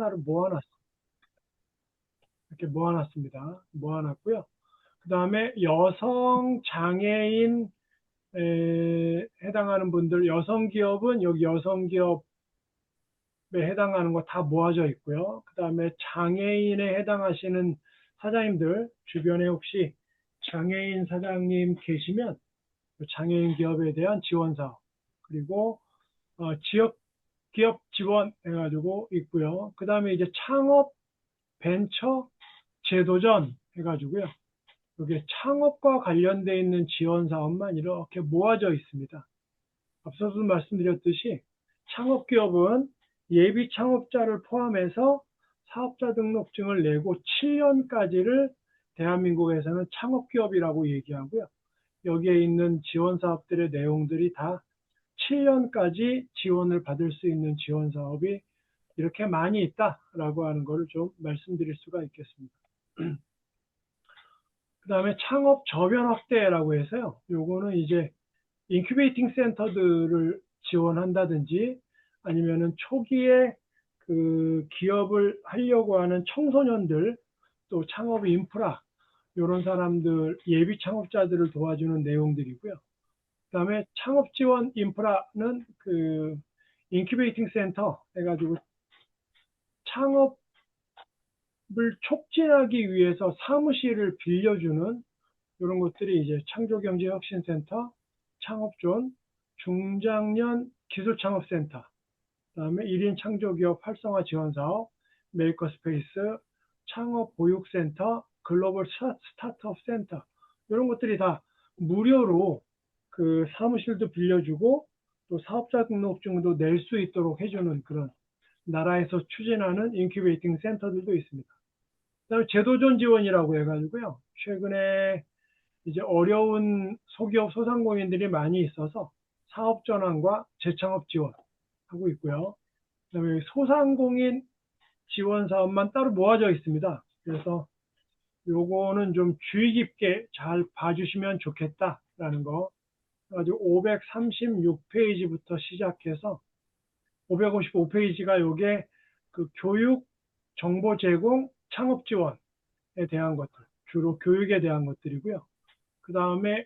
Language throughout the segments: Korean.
하나를 이렇게 모아놨습니다. 모아놨고요. 그 다음에 여성 장애인 해당하는 분들, 여성 기업은 여기 여성 기업에 해당하는 거 다 모아져 있고요. 그 다음에 장애인에 해당하시는 사장님들, 주변에 혹시 장애인 사장님 계시면 장애인 기업에 대한 지원 사업, 그리고 지역 기업 지원 해가지고 있고요. 그 다음에 이제 창업 벤처 제도전 해가지고요. 여기 창업과 관련되어 있는 지원 사업만 이렇게 모아져 있습니다. 앞서도 말씀드렸듯이 창업기업은 예비 창업자를 포함해서 사업자 등록증을 내고 7년까지를 대한민국에서는 창업기업이라고 얘기하고요. 여기에 있는 지원 사업들의 내용들이 다 7년까지 지원을 받을 수 있는 지원 사업이 이렇게 많이 있다라고 하는 것을 좀 말씀드릴 수가 있겠습니다. 그 다음에 창업 저변 확대라고 해서요. 요거는 이제 인큐베이팅 센터들을 지원한다든지 아니면은 초기에 그 기업을 하려고 하는 청소년들 또 창업 인프라 이런 사람들 예비 창업자들을 도와주는 내용들이고요. 그다음에 창업 지원 인프라는 그 인큐베이팅 센터 해가지고 창업을 촉진하기 위해서 사무실을 빌려주는 이런 것들이 이제 창조경제혁신센터, 창업존, 중장년 기술창업센터, 그다음에 1인 창조기업 활성화 지원사업, 메이커스페이스, 창업보육센터, 글로벌 스타트업 센터 이런 것들이 다 무료로 그 사무실도 빌려주고 또 사업자 등록증도 낼 수 있도록 해주는 그런 나라에서 추진하는 인큐베이팅 센터들도 있습니다. 그다음에 제도존 지원이라고 해가지고요. 최근에 이제 어려운 소기업 소상공인들이 많이 있어서 사업 전환과 재창업 지원하고 있고요. 그다음에 소상공인 지원 사업만 따로 모아져 있습니다. 그래서 요거는 좀 주의 깊게 잘 봐주시면 좋겠다라는 거. 가지고 536페이지부터 시작해서 555페이지가 요게 그 교육, 정보 제공, 창업 지원에 대한 것들, 주로 교육에 대한 것들이고요. 그 다음에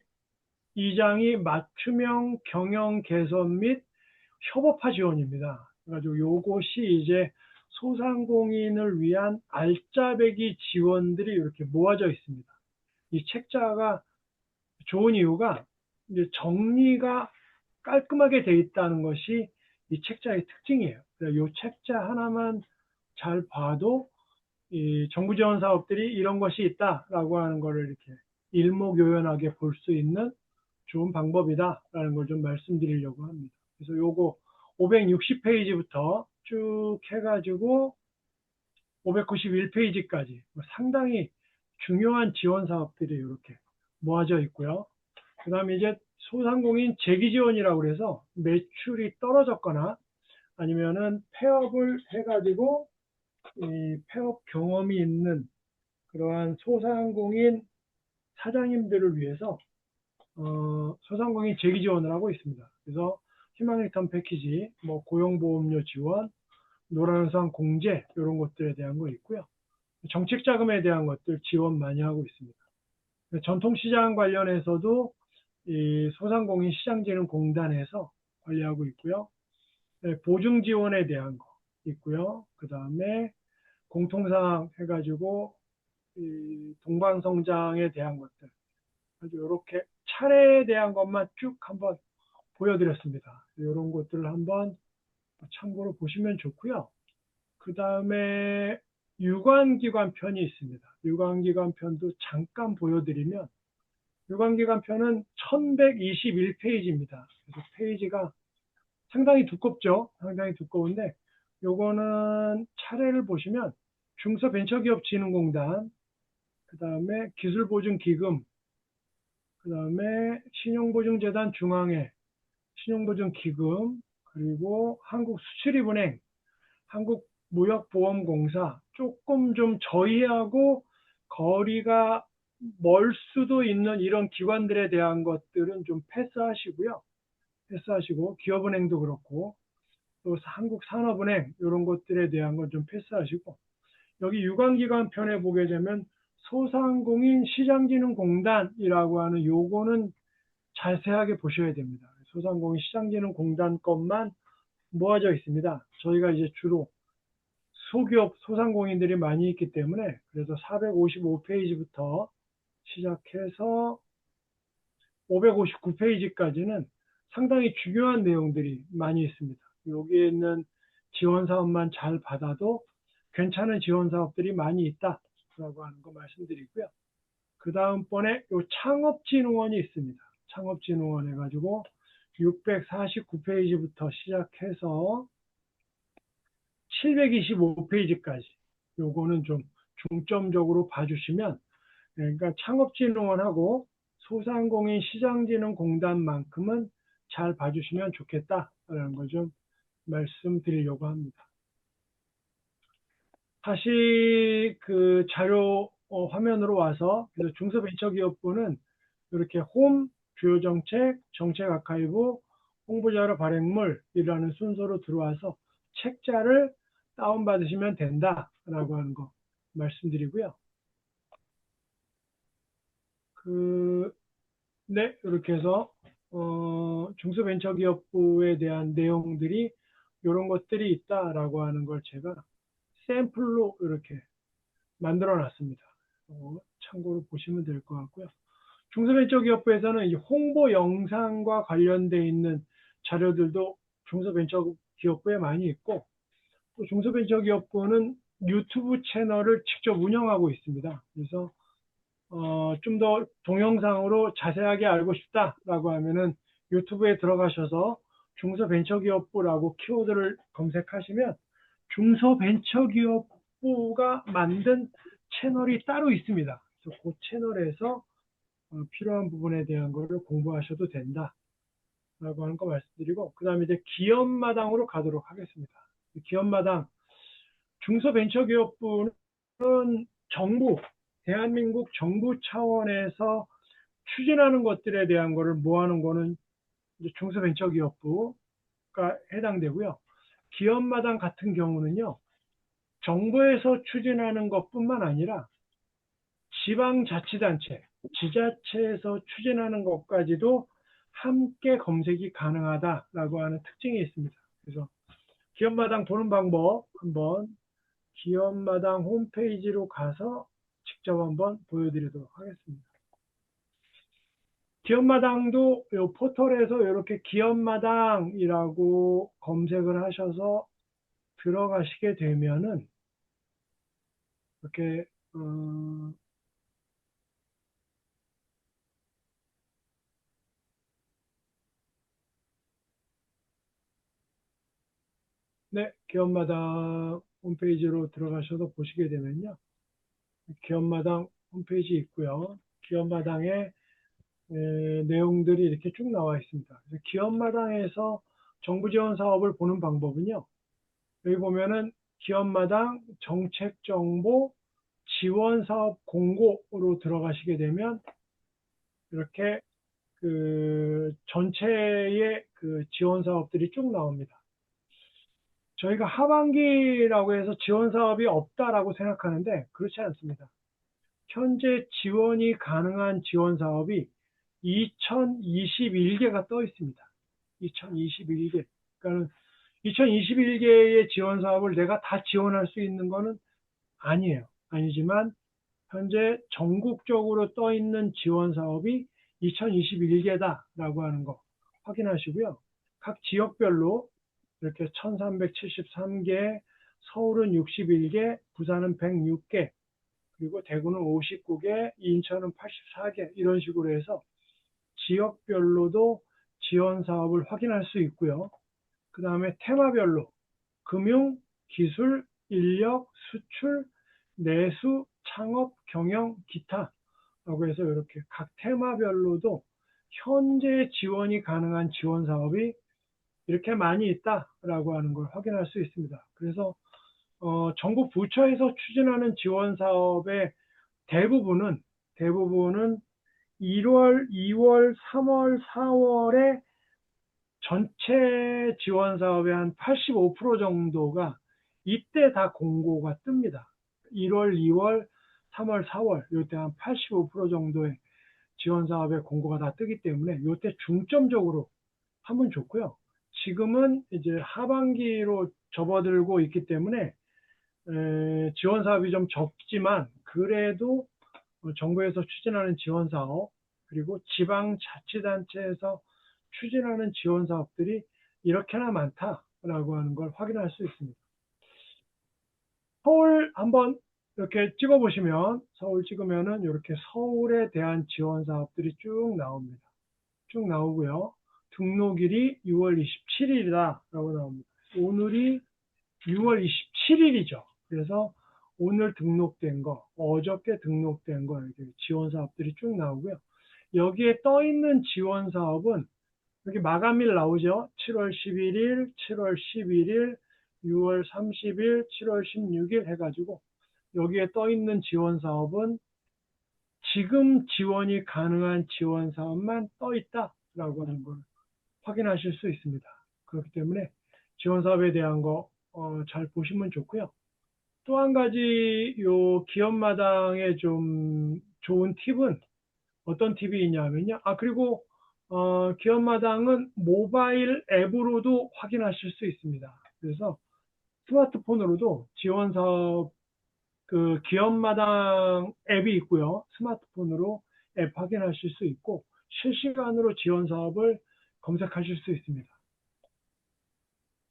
2장이 맞춤형 경영 개선 및 협업화 지원입니다. 그래가지고 요것이 이제 소상공인을 위한 알짜배기 지원들이 이렇게 모아져 있습니다. 이 책자가 좋은 이유가 이제 정리가 깔끔하게 돼 있다는 것이 이 책자의 특징이에요. 이 책자 하나만 잘 봐도 이 정부 지원 사업들이 이런 것이 있다라고 하는 것을 이렇게 일목요연하게 볼 수 있는 좋은 방법이다라는 걸 좀 말씀드리려고 합니다. 그래서 요거 560페이지부터 쭉 해가지고 591페이지까지 상당히 중요한 지원 사업들이 이렇게 모아져 있고요. 그 다음에 이제 소상공인 재기 지원이라고 해서 매출이 떨어졌거나 아니면은 폐업을 해가지고 이 폐업 경험이 있는 그러한 소상공인 사장님들을 위해서 소상공인 재기 지원을 하고 있습니다. 그래서 희망 리턴 패키지, 뭐 고용보험료 지원, 노란우산 공제 이런 것들에 대한 거 있고요. 정책 자금에 대한 것들 지원 많이 하고 있습니다. 전통시장 관련해서도 이 소상공인 시장진흥공단에서 관리하고 있고요. 보증 지원에 대한 거 있고요. 그 다음에 공통사항 해가지고 이 동방성장에 대한 것들 아주 이렇게 차례에 대한 것만 쭉 한번 보여드렸습니다. 이런 것들을 한번 참고로 보시면 좋고요. 그 다음에 유관기관 편이 있습니다. 유관기관 편도 잠깐 보여드리면 유관기관 편은 1121페이지입니다. 그래서 페이지가 상당히 두껍죠. 상당히 두꺼운데 요거는 차례를 보시면 중소벤처기업진흥공단, 그 다음에 기술보증기금, 그 다음에 신용보증재단 중앙회, 신용보증기금, 그리고 한국수출입은행, 한국무역보험공사, 조금 좀 저희하고 거리가 멀 수도 있는 이런 기관들에 대한 것들은 좀 패스하시고요. 패스하시고 기업은행도 그렇고 또 한국산업은행 이런 것들에 대한 건 좀 패스하시고 여기 유관기관 편에 보게 되면 소상공인 시장진흥공단이라고 하는 요거는 자세하게 보셔야 됩니다. 소상공인 시장진흥공단 것만 모아져 있습니다. 저희가 이제 주로 소기업, 소상공인들이 많이 있기 때문에 그래서 455페이지부터 시작해서 559페이지까지는 상당히 중요한 내용들이 많이 있습니다. 여기에 있는 지원 사업만 잘 받아도 괜찮은 지원 사업들이 많이 있다라고 하는 거 말씀드리고요. 그 다음번에 요 창업진흥원이 있습니다. 창업진흥원 해가지고 649페이지부터 시작해서 725페이지까지 요거는 좀 중점적으로 봐주시면 그러니까 창업진흥원하고 소상공인 시장진흥공단만큼은 잘 봐주시면 좋겠다라는 걸 좀 말씀드리려고 합니다. 다시 그 자료 화면으로 와서 중소벤처기업부는 이렇게 홈, 주요 정책, 정책 아카이브, 홍보자료 발행물이라는 순서로 들어와서 책자를 다운받으시면 된다라고 하는 거 말씀드리고요. 네, 이렇게 해서 중소벤처기업부에 대한 내용들이 이런 것들이 있다라고 하는 걸 제가 샘플로 이렇게 만들어 놨습니다. 참고로 보시면 될 것 같고요. 중소벤처기업부에서는 이 홍보 영상과 관련돼 있는 자료들도 중소벤처기업부에 많이 있고 또 중소벤처기업부는 유튜브 채널을 직접 운영하고 있습니다. 그래서 좀 더 동영상으로 자세하게 알고 싶다라고 하면은 유튜브에 들어가셔서 중소벤처기업부라고 키워드를 검색하시면 중소벤처기업부가 만든 채널이 따로 있습니다. 그래서 그 채널에서 필요한 부분에 대한 거를 공부하셔도 된다라고 하는 거 말씀드리고 그 다음에 이제 기업마당으로 가도록 하겠습니다. 기업마당 중소벤처기업부는 정부 대한민국 정부 차원에서 추진하는 것들에 대한 거를 모아놓은 거는 중소벤처기업부가 해당되고요. 기업마당 같은 경우는요. 정부에서 추진하는 것뿐만 아니라 지방자치단체, 지자체에서 추진하는 것까지도 함께 검색이 가능하다라고 하는 특징이 있습니다. 그래서 기업마당 보는 방법 한번 기업마당 홈페이지로 가서 직접 한번 보여드리도록 하겠습니다. 기업마당도 이 포털에서 이렇게 기업마당이라고 검색을 하셔서 들어가시게 되면은 이렇게 네, 기업마당 홈페이지로 들어가셔서 보시게 되면요. 기업마당 홈페이지 있고요. 기업마당에 내용들이 이렇게 쭉 나와 있습니다. 기업마당에서 정부 지원 사업을 보는 방법은요. 여기 보면은 기업마당 정책정보 지원사업 공고로 들어가시게 되면 이렇게 그 전체의 그 지원 사업들이 쭉 나옵니다. 저희가 하반기라고 해서 지원 사업이 없다라고 생각하는데 그렇지 않습니다. 현재 지원이 가능한 지원 사업이 2021개가 떠 있습니다. 2021개. 그러니까 2021개의 지원 사업을 내가 다 지원할 수 있는 거는 아니에요. 아니지만 현재 전국적으로 떠 있는 지원 사업이 2021개다라고 하는 거 확인하시고요. 각 지역별로 이렇게 1373개, 서울은 61개, 부산은 106개, 그리고 대구는 59개, 인천은 84개 이런 식으로 해서 지역별로도 지원 사업을 확인할 수 있고요. 그 다음에 테마별로 금융, 기술, 인력, 수출, 내수, 창업, 경영, 기타라고 해서 이렇게 각 테마별로도 현재 지원이 가능한 지원 사업이 이렇게 많이 있다라고 하는 걸 확인할 수 있습니다. 그래서 정부 부처에서 추진하는 지원 사업의 대부분은 1월, 2월, 3월, 4월에 전체 지원 사업의 한 85% 정도가 이때 다 공고가 뜹니다. 1월, 2월, 3월, 4월 이때 한 85% 정도의 지원 사업의 공고가 다 뜨기 때문에 이때 중점적으로 하면 좋고요. 지금은 이제 하반기로 접어들고 있기 때문에 지원 사업이 좀 적지만 그래도 정부에서 추진하는 지원 사업 그리고 지방자치단체에서 추진하는 지원 사업들이 이렇게나 많다라고 하는 걸 확인할 수 있습니다. 서울 한번 이렇게 찍어보시면 서울 찍으면은 이렇게 서울에 대한 지원 사업들이 쭉 나옵니다. 쭉 나오고요. 등록일이 6월 27일이다라고 나옵니다. 오늘이 6월 27일이죠. 그래서 오늘 등록된 거, 어저께 등록된 거 이렇게 지원 사업들이 쭉 나오고요. 여기에 떠 있는 지원 사업은 여기 마감일 나오죠. 7월 11일, 7월 11일, 6월 30일, 7월 16일 해가지고 여기에 떠 있는 지원 사업은 지금 지원이 가능한 지원 사업만 떠 있다라고 하는 걸 확인하실 수 있습니다. 그렇기 때문에 지원 사업에 대한 거 잘 보시면 좋고요. 또 한 가지 요 기업마당의 좀 좋은 팁은 어떤 팁이 있냐면요. 그리고 기업마당은 모바일 앱으로도 확인하실 수 있습니다. 그래서 스마트폰으로도 지원 사업 그 기업마당 앱이 있고요. 스마트폰으로 앱 확인하실 수 있고 실시간으로 지원 사업을 검색하실 수 있습니다.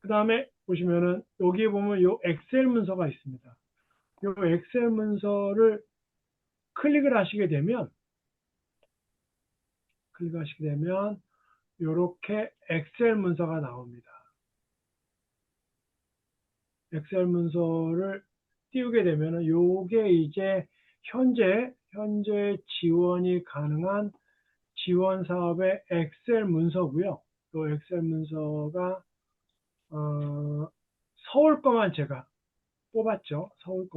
그 다음에 보시면은 여기에 보면 요 엑셀 문서가 있습니다. 요 엑셀 문서를 클릭을 하시게 되면 이렇게 엑셀 문서가 나옵니다. 엑셀 문서를 띄우게 되면 요게 이제 현재 지원이 가능한 지원 사업의 엑셀 문서고요. 또 엑셀 문서가 서울 거만 제가 뽑았죠. 서울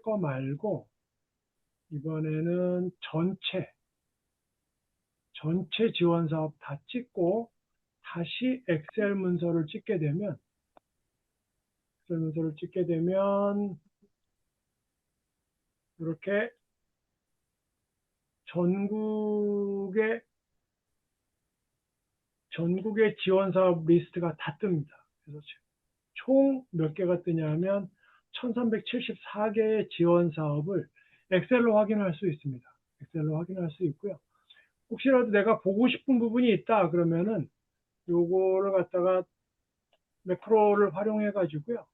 거 말고 이번에는 전체 지원 사업 다 찍고 다시 엑셀 문서를 찍게 되면 이렇게 전국의 지원 사업 리스트가 다 뜹니다. 그래서 총 몇 개가 뜨냐면 1374개의 지원 사업을 엑셀로 확인할 수 있습니다. 엑셀로 확인할 수 있고요. 혹시라도 내가 보고 싶은 부분이 있다 그러면은 요거를 갖다가 매크로를 활용해 가지고요.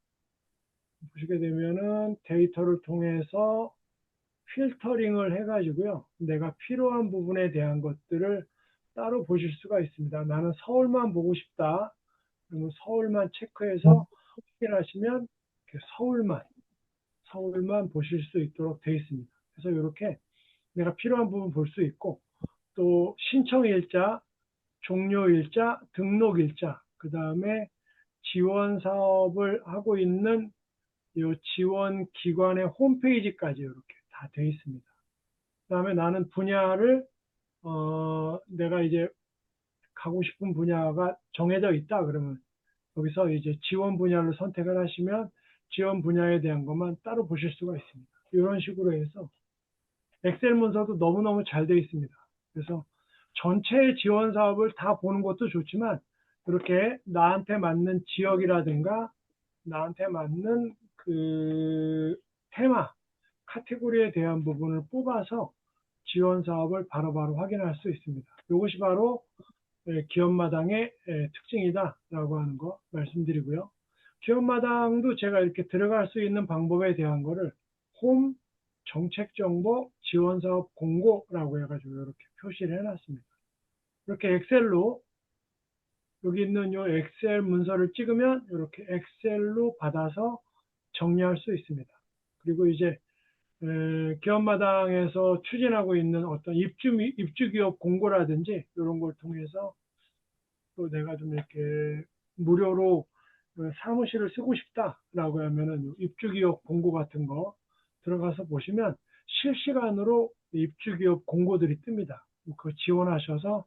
보시게 되면은 데이터를 통해서 필터링을 해 가지고요. 내가 필요한 부분에 대한 것들을 따로 보실 수가 있습니다. 나는 서울만 보고 싶다. 그러면 서울만 체크해서 확인하시면 서울만 보실 수 있도록 되어 있습니다. 그래서 이렇게 내가 필요한 부분 볼 수 있고 또 신청일자, 종료일자, 등록일자, 그 다음에 지원 사업을 하고 있는 이 지원 기관의 홈페이지까지 이렇게 다 되어 있습니다. 그 다음에 나는 분야를 내가 이제 가고 싶은 분야가 정해져 있다 그러면 여기서 이제 지원 분야를 선택을 하시면 지원 분야에 대한 것만 따로 보실 수가 있습니다. 이런 식으로 해서 엑셀 문서도 너무너무 잘 되어 있습니다. 그래서 전체 지원 사업을 다 보는 것도 좋지만 이렇게 나한테 맞는 지역이라든가 나한테 맞는 그 테마, 카테고리에 대한 부분을 뽑아서 지원 사업을 바로바로 확인할 수 있습니다. 이것이 바로 기업마당의 특징이다라고 하는 거 말씀드리고요. 기업마당도 제가 이렇게 들어갈 수 있는 방법에 대한 거를 홈 정책정보 지원사업 공고라고 해가지고 이렇게 표시를 해놨습니다. 이렇게 엑셀로 여기 있는 이 엑셀 문서를 찍으면 이렇게 엑셀로 받아서 정리할 수 있습니다. 그리고 이제 기업마당에서 추진하고 있는 어떤 입주기업 공고라든지 이런 걸 통해서 또 내가 좀 이렇게 무료로 사무실을 쓰고 싶다라고 하면은 입주기업 공고 같은 거 들어가서 보시면 실시간으로 입주기업 공고들이 뜹니다. 그 지원하셔서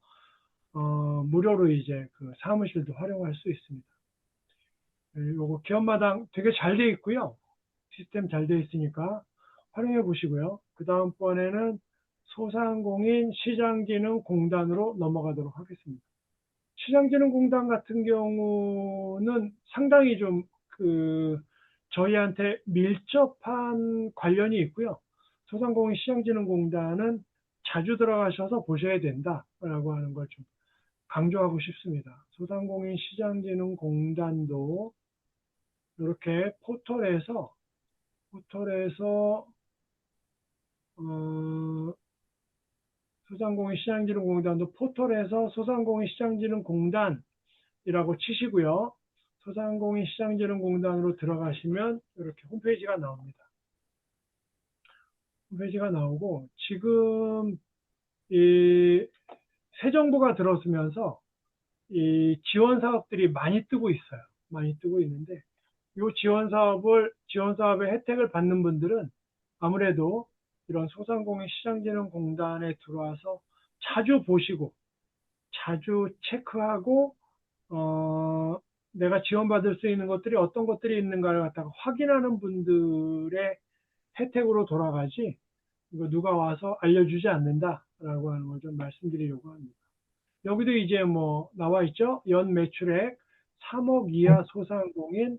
무료로 이제 그 사무실도 활용할 수 있습니다. 요거 기업마당 되게 잘 돼 있고요. 시스템 잘 돼 있으니까 활용해 보시고요. 그 다음번에는 소상공인 시장진흥공단으로 넘어가도록 하겠습니다. 시장진흥공단 같은 경우는 상당히 좀 저희한테 밀접한 관련이 있고요. 소상공인 시장진흥공단은 자주 들어가셔서 보셔야 된다라고 하는 걸 좀 강조하고 싶습니다. 소상공인 시장진흥공단도 이렇게 포털에서 소상공인 시장진흥공단도 포털에서 소상공인 시장진흥공단이라고 치시고요. 소상공인 시장진흥공단으로 들어가시면 이렇게 홈페이지가 나옵니다. 홈페이지가 나오고 지금 이 새 정부가 들어서면서 이 지원 사업들이 많이 뜨고 있어요. 많이 뜨고 있는데 이 지원 사업의 혜택을 받는 분들은 아무래도 이런 소상공인 시장진흥공단에 들어와서 자주 보시고 자주 체크하고 내가 지원받을 수 있는 것들이 어떤 것들이 있는가를 갖다가 확인하는 분들의 혜택으로 돌아가지 이거 누가 와서 알려주지 않는다라고 하는 걸 좀 말씀드리려고 합니다. 여기도 이제 뭐 나와 있죠. 연 매출액 3억 이하 소상공인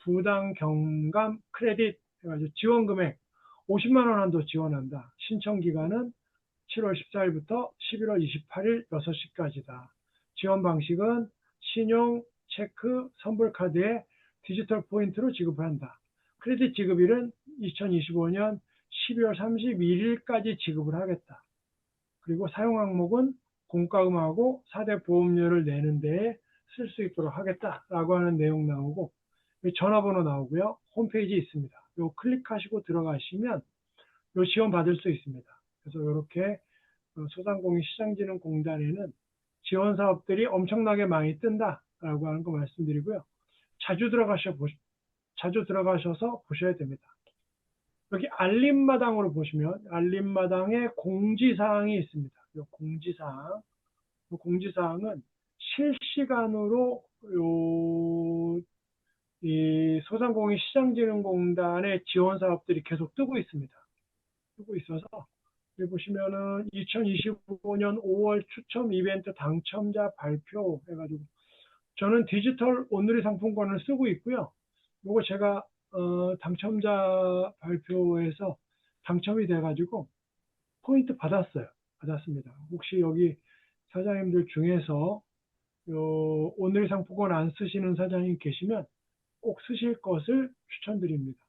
부당 경감 크레딧 해가지고 지원 금액 50만 원 한도 지원한다. 신청 기간은 7월 14일부터 11월 28일 6시까지다. 지원 방식은 신용, 체크, 선불카드에 디지털 포인트로 지급을 한다. 크레딧 지급일은 2025년 12월 31일까지 지급을 하겠다. 그리고 사용 항목은 공과금하고 4대 보험료를 내는 데에 쓸 수 있도록 하겠다라고 하는 내용 나오고 전화번호 나오고요. 홈페이지 있습니다. 요 클릭하시고 들어가시면 요 지원 받을 수 있습니다. 그래서 이렇게 소상공인 시장진흥공단에는 지원 사업들이 엄청나게 많이 뜬다라고 하는 거 말씀드리고요. 자주 들어가셔서 보셔야 됩니다. 여기 알림마당으로 보시면 알림마당에 공지사항이 있습니다. 이 공지사항은 실시간으로 이 소상공인 시장진흥공단의 지원 사업들이 계속 뜨고 있습니다. 뜨고 있어서 여기 보시면은 2025년 5월 추첨 이벤트 당첨자 발표 해가지고 저는 디지털 온누리 상품권을 쓰고 있고요. 요거 제가 당첨자 발표에서 당첨이 돼가지고 포인트 받았습니다. 혹시 여기 사장님들 중에서 온누리 상품권 안 쓰시는 사장님 계시면 꼭 쓰실 것을 추천드립니다.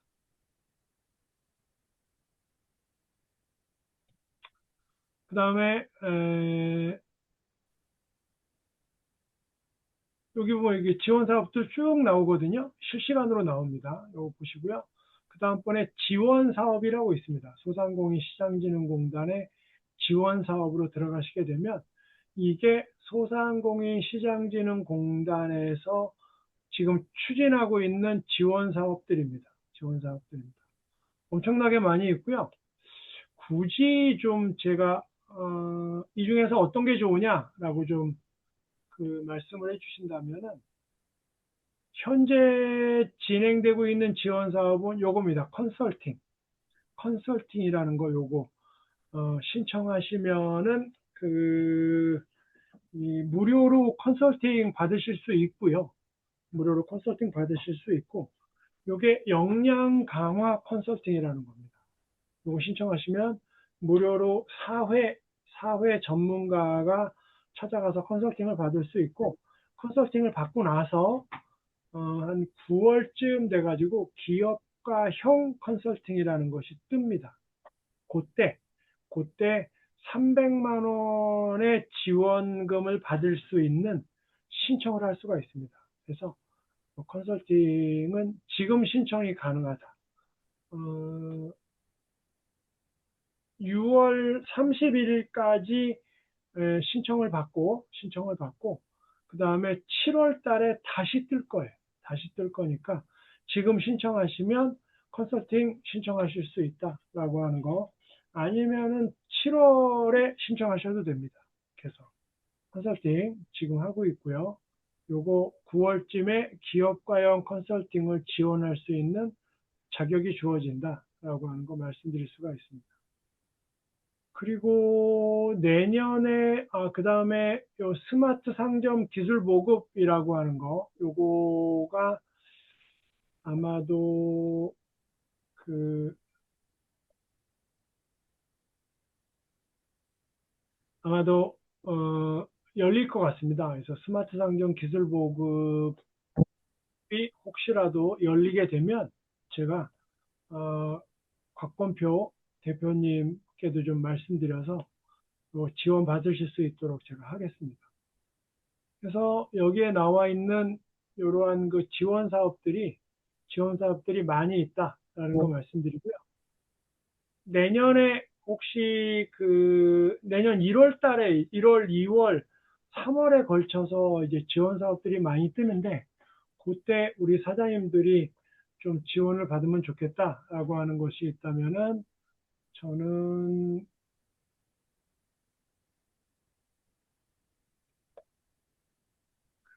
그 다음에 여기 보면 이게 지원 사업도 쭉 나오거든요. 실시간으로 나옵니다. 이거 보시고요. 그 다음번에 지원 사업이라고 있습니다. 소상공인 시장진흥공단의 지원 사업으로 들어가시게 되면 이게 소상공인 시장진흥공단에서 지금 추진하고 있는 지원 사업들입니다. 엄청나게 많이 있고요. 굳이 좀 제가 이 중에서 어떤 게 좋으냐라고 좀 말씀을 해주신다면은 현재 진행되고 있는 지원 사업은 요겁니다. 컨설팅이라는 거 요거 신청하시면은 무료로 컨설팅 받으실 수 있고요. 무료로 컨설팅 받으실 수 있고 요게 역량 강화 컨설팅이라는 겁니다. 요거 신청하시면 무료로 4회 전문가가 찾아가서 컨설팅을 받을 수 있고 컨설팅을 받고 나서 한 9월쯤 돼가지고 기업가 형 컨설팅이라는 것이 뜹니다. 그때 300만 원의 지원금을 받을 수 있는 신청을 할 수가 있습니다. 그래서 컨설팅은 지금 신청이 가능하다. 6월 31일까지 신청을 받고 그 다음에 7월 달에 다시 뜰 거예요. 다시 뜰 거니까 지금 신청하시면 컨설팅 신청하실 수 있다라고 하는 거 아니면은 7월에 신청하셔도 됩니다. 그래서 컨설팅 지금 하고 있고요. 요거 9월쯤에 기업가형 컨설팅을 지원할 수 있는 자격이 주어진다라고 하는 거 말씀드릴 수가 있습니다. 그리고 내년에 그 다음에 요 스마트 상점 기술 보급이라고 하는 거 요거가 아마도 그 아마도 열릴 것 같습니다. 그래서 스마트 상점 기술 보급이 혹시라도 열리게 되면 제가 곽범표 대표님께도 좀 말씀드려서 지원 받으실 수 있도록 제가 하겠습니다. 그래서 여기에 나와 있는 이러한 그 지원 사업들이 많이 있다라는 거 말씀드리고요. 내년에 혹시 그 내년 1월 달에 1월, 2월, 3월에 걸쳐서 이제 지원 사업들이 많이 뜨는데 그때 우리 사장님들이 좀 지원을 받으면 좋겠다라고 하는 것이 있다면은 저는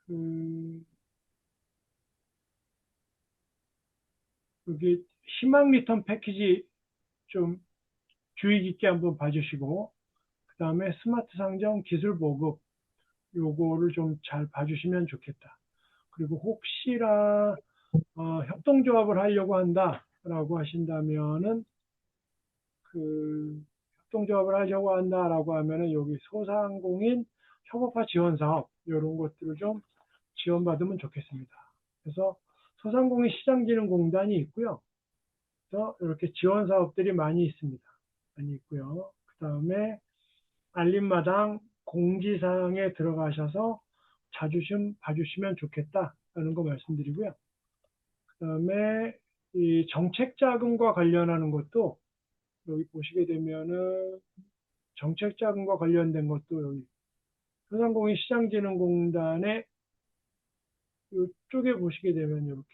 그 여기 희망 리턴 패키지 좀 주의 깊게 한번 봐주시고 그 다음에 스마트 상점 기술 보급 요거를 좀 잘 봐주시면 좋겠다. 그리고 혹시나 협동조합을 하려고 한다라고 하신다면은 그 협동조합을 하려고 한다라고 하면은 여기 소상공인 협업화 지원 사업 이런 것들을 좀 지원받으면 좋겠습니다. 그래서 소상공인 시장진흥공단이 있고요. 그래서 이렇게 지원 사업들이 많이 있습니다. 많이 있고요. 그 다음에 알림마당 공지사항에 들어가셔서 자주 좀 봐주시면 좋겠다라는 거 말씀드리고요. 그 다음에 이 정책자금과 관련하는 것도 여기 보시게 되면은 정책자금과 관련된 것도 여기 소상공인 시장진흥공단의 이쪽에 보시게 되면 이렇게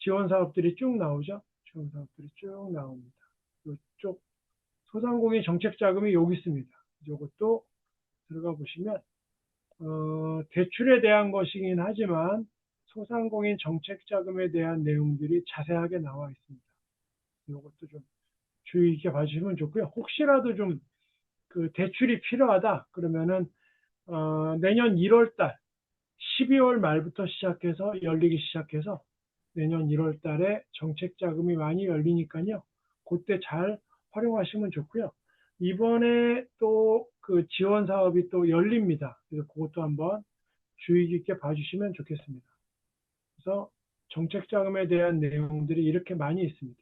지원 사업들이 쭉 나오죠. 지원 사업들이 쭉 나옵니다. 이쪽 소상공인 정책자금이 여기 있습니다. 이것도 들어가 보시면 대출에 대한 것이긴 하지만 소상공인 정책자금에 대한 내용들이 자세하게 나와 있습니다. 이것도 좀 주의 있게 봐주시면 좋고요. 혹시라도 좀 그 대출이 필요하다 그러면은 내년 1월 달 12월 말부터 시작해서 열리기 시작해서 내년 1월 달에 정책 자금이 많이 열리니까요. 그때 잘 활용하시면 좋고요. 이번에 또 그 지원 사업이 또 열립니다. 그래서 그것도 한번 주의 깊게 봐주시면 좋겠습니다. 그래서 정책 자금에 대한 내용들이 이렇게 많이 있습니다.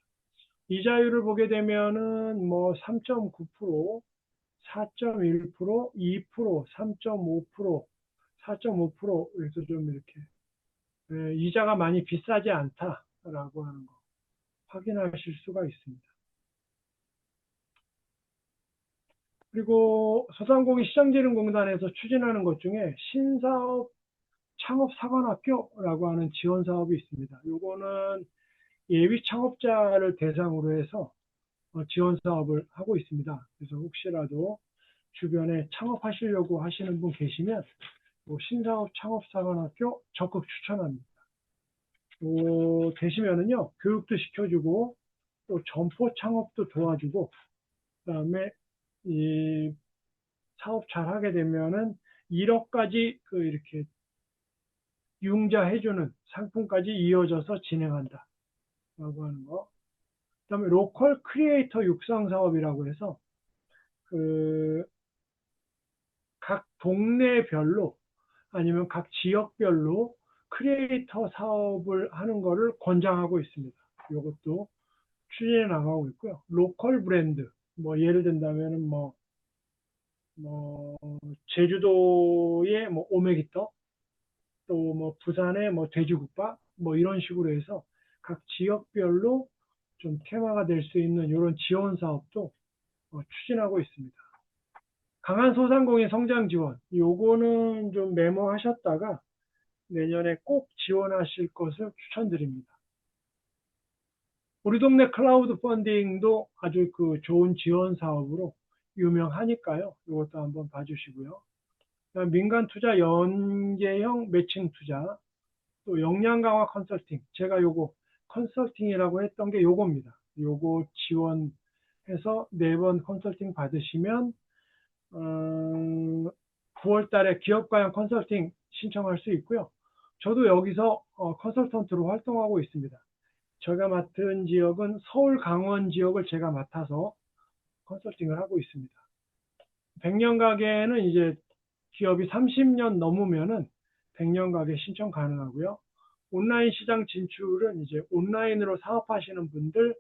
이자율을 보게 되면은 뭐 3.9%, 4.1%, 2%, 3.5%, 4.5% 그래서 좀 이렇게 이자가 많이 비싸지 않다라고 하는 거 확인하실 수가 있습니다. 그리고 소상공인 시장진흥공단에서 추진하는 것 중에 신사업 창업사관학교라고 하는 지원 사업이 있습니다. 요거는 예비 창업자를 대상으로 해서 지원 사업을 하고 있습니다. 그래서 혹시라도 주변에 창업하시려고 하시는 분 계시면 신사업 창업사관학교 적극 추천합니다. 되시면은요 교육도 시켜주고 또 점포 창업도 도와주고 그다음에 이 사업 잘 하게 되면은 1억까지 그 이렇게 융자해주는 상품까지 이어져서 진행한다라고 하는 거. 그다음에 로컬 크리에이터 육성 사업이라고 해서 그 각 동네별로 아니면 각 지역별로 크리에이터 사업을 하는 거를 권장하고 있습니다. 이것도 추진해 나가고 있고요. 로컬 브랜드, 뭐 예를 든다면은 뭐 제주도의 뭐 오메기떡, 또 뭐 부산의 뭐 돼지국밥, 뭐 이런 식으로 해서 각 지역별로 좀 테마가 될 수 있는 이런 지원 사업도 추진하고 있습니다. 강한 소상공인 성장 지원, 요거는 좀 메모하셨다가 내년에 꼭 지원하실 것을 추천드립니다. 우리 동네 클라우드 펀딩도 아주 그 좋은 지원 사업으로 유명하니까요. 이것도 한번 봐주시고요. 민간 투자 연계형 매칭 투자, 또 역량 강화 컨설팅. 제가 요거 컨설팅이라고 했던 게 요겁니다. 요거 지원해서 4번 컨설팅 받으시면 9월 달에 기업가형 컨설팅 신청할 수 있고요. 저도 여기서 컨설턴트로 활동하고 있습니다. 제가 맡은 지역은 서울 강원 지역을 제가 맡아서 컨설팅을 하고 있습니다. 100년 가게는 이제 기업이 30년 넘으면은 100년 가게 신청 가능하고요. 온라인 시장 진출은 이제 온라인으로 사업하시는 분들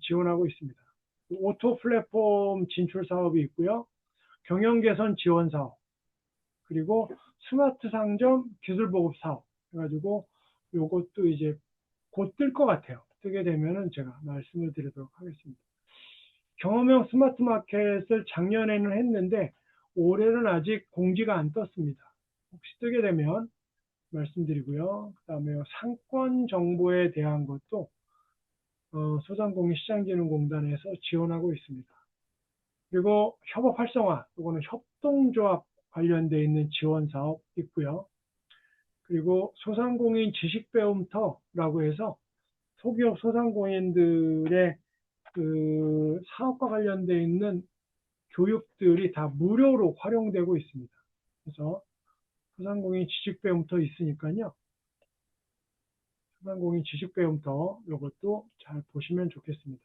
지원하고 있습니다. 오토 플랫폼 진출 사업이 있고요. 경영 개선 지원 사업, 그리고 스마트 상점 기술 보급 사업 해가지고 요것도 이제 곧 뜰 것 같아요. 뜨게 되면은 제가 말씀을 드리도록 하겠습니다. 경험형 스마트 마켓을 작년에는 했는데 올해는 아직 공지가 안 떴습니다. 혹시 뜨게 되면 말씀드리고요. 그 다음에 상권 정보에 대한 것도 소상공인시장진흥공단에서 지원하고 있습니다. 그리고 협업 활성화, 이거는 협동조합 관련돼 있는 지원 사업 있고요. 그리고 소상공인 지식배움터라고 해서 소기업 소상공인들의 그 사업과 관련돼 있는 교육들이 다 무료로 활용되고 있습니다. 그래서 소상공인 지식배움터 있으니까요. 소상공인 지식배움터 이것도 잘 보시면 좋겠습니다.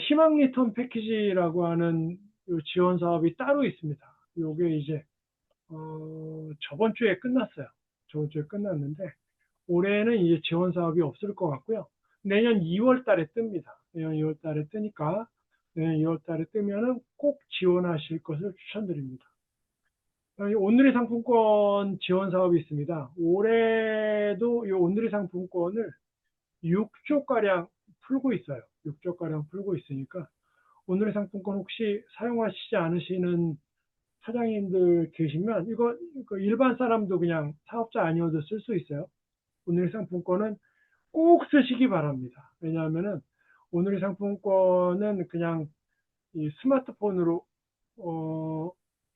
희망 리턴 패키지라고 하는 지원 사업이 따로 있습니다. 이게 이제 저번 주에 끝났어요. 저번 주에 끝났는데 올해는 이제 지원 사업이 없을 것 같고요. 내년 2월 달에 뜹니다. 내년 2월 달에 뜨니까 내년 2월 달에 뜨면은 꼭 지원하실 것을 추천드립니다. 오늘의 상품권 지원 사업이 있습니다. 올해도 이 오늘의 상품권을 6조가량 풀고 있어요. 6조가량 풀고 있으니까 오늘의 상품권 혹시 사용하시지 않으시는 사장님들 계시면 이거 일반 사람도 그냥 사업자 아니어도 쓸 수 있어요. 오늘의 상품권은 꼭 쓰시기 바랍니다. 왜냐하면은 오늘의 상품권은 그냥 이 스마트폰으로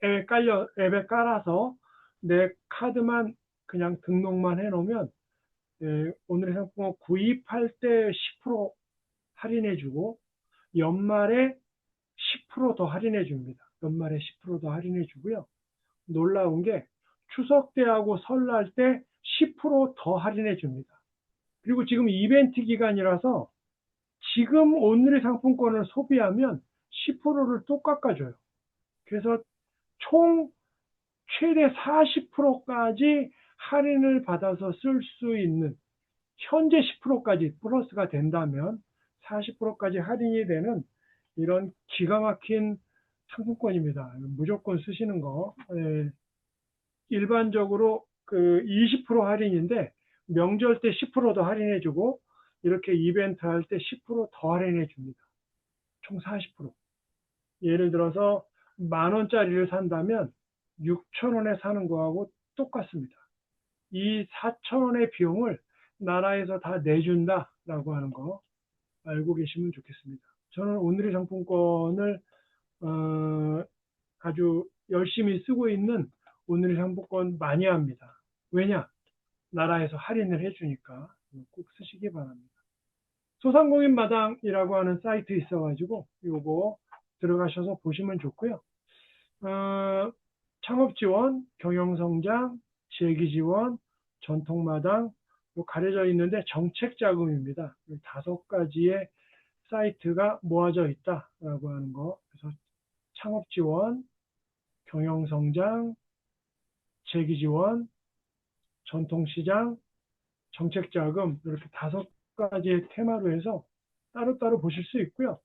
앱에 깔아서 내 카드만 그냥 등록만 해놓으면 오늘의 상품권 구입할 때 10% 할인해주고 연말에 10% 더 할인해줍니다. 연말에 10%더 할인해주고요. 놀라운 게 추석 때하고 설날 때 10%더 할인해줍니다. 그리고 지금 이벤트 기간이라서 지금 오늘의 상품권을 소비하면 10%를 또 깎아줘요. 그래서 총 최대 40%까지 할인을 받아서 쓸 수 있는 현재 10%까지 플러스가 된다면 40%까지 할인이 되는 이런 기가 막힌 상품권입니다. 무조건 쓰시는 거. 일반적으로 그 20% 할인인데 명절 때 10%더 할인해주고 이렇게 이벤트 할 때 10%더 할인해줍니다. 총 40%. 예를 들어서 10,000원짜리를 산다면 6,000원에 사는 거하고 똑같습니다. 이 4,000원의 비용을 나라에서 다 내준다라고 하는 거 알고 계시면 좋겠습니다. 저는 오늘의 상품권을 아주 열심히 쓰고 있는 오늘의 상품권 많이 합니다. 왜냐? 나라에서 할인을 해주니까 꼭 쓰시기 바랍니다. 소상공인 마당이라고 하는 사이트 있어가지고 요거 들어가셔서 보시면 좋고요. 창업 지원, 경영 성장, 재기 지원, 전통 마당 가려져 있는데 정책 자금입니다. 5가지의 사이트가 모아져 있다라고 하는 거. 그래서 창업 지원, 경영 성장, 재기 지원, 전통 시장, 정책 자금 이렇게 5가지의 테마로 해서 따로따로 보실 수 있고요.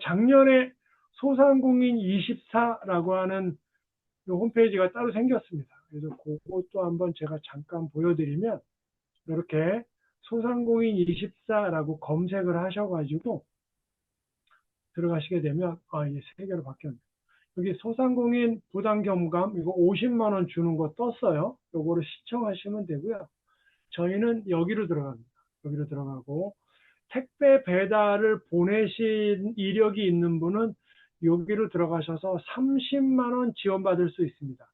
작년에 소상공인 24라고 하는 홈페이지가 따로 생겼습니다. 그래서 그것도 한번 제가 잠깐 보여드리면 이렇게 소상공인 24라고 검색을 하셔가지고 들어가시게 되면 이게 3개로 바뀌었네요. 여기 소상공인 부담-경감 이거 50만 원 주는 거 떴어요. 요거를 시청하시면 되고요. 저희는 여기로 들어갑니다. 여기로 들어가고 택배 배달을 보내신 이력이 있는 분은 여기로 들어가셔서 30만 원 지원받을 수 있습니다.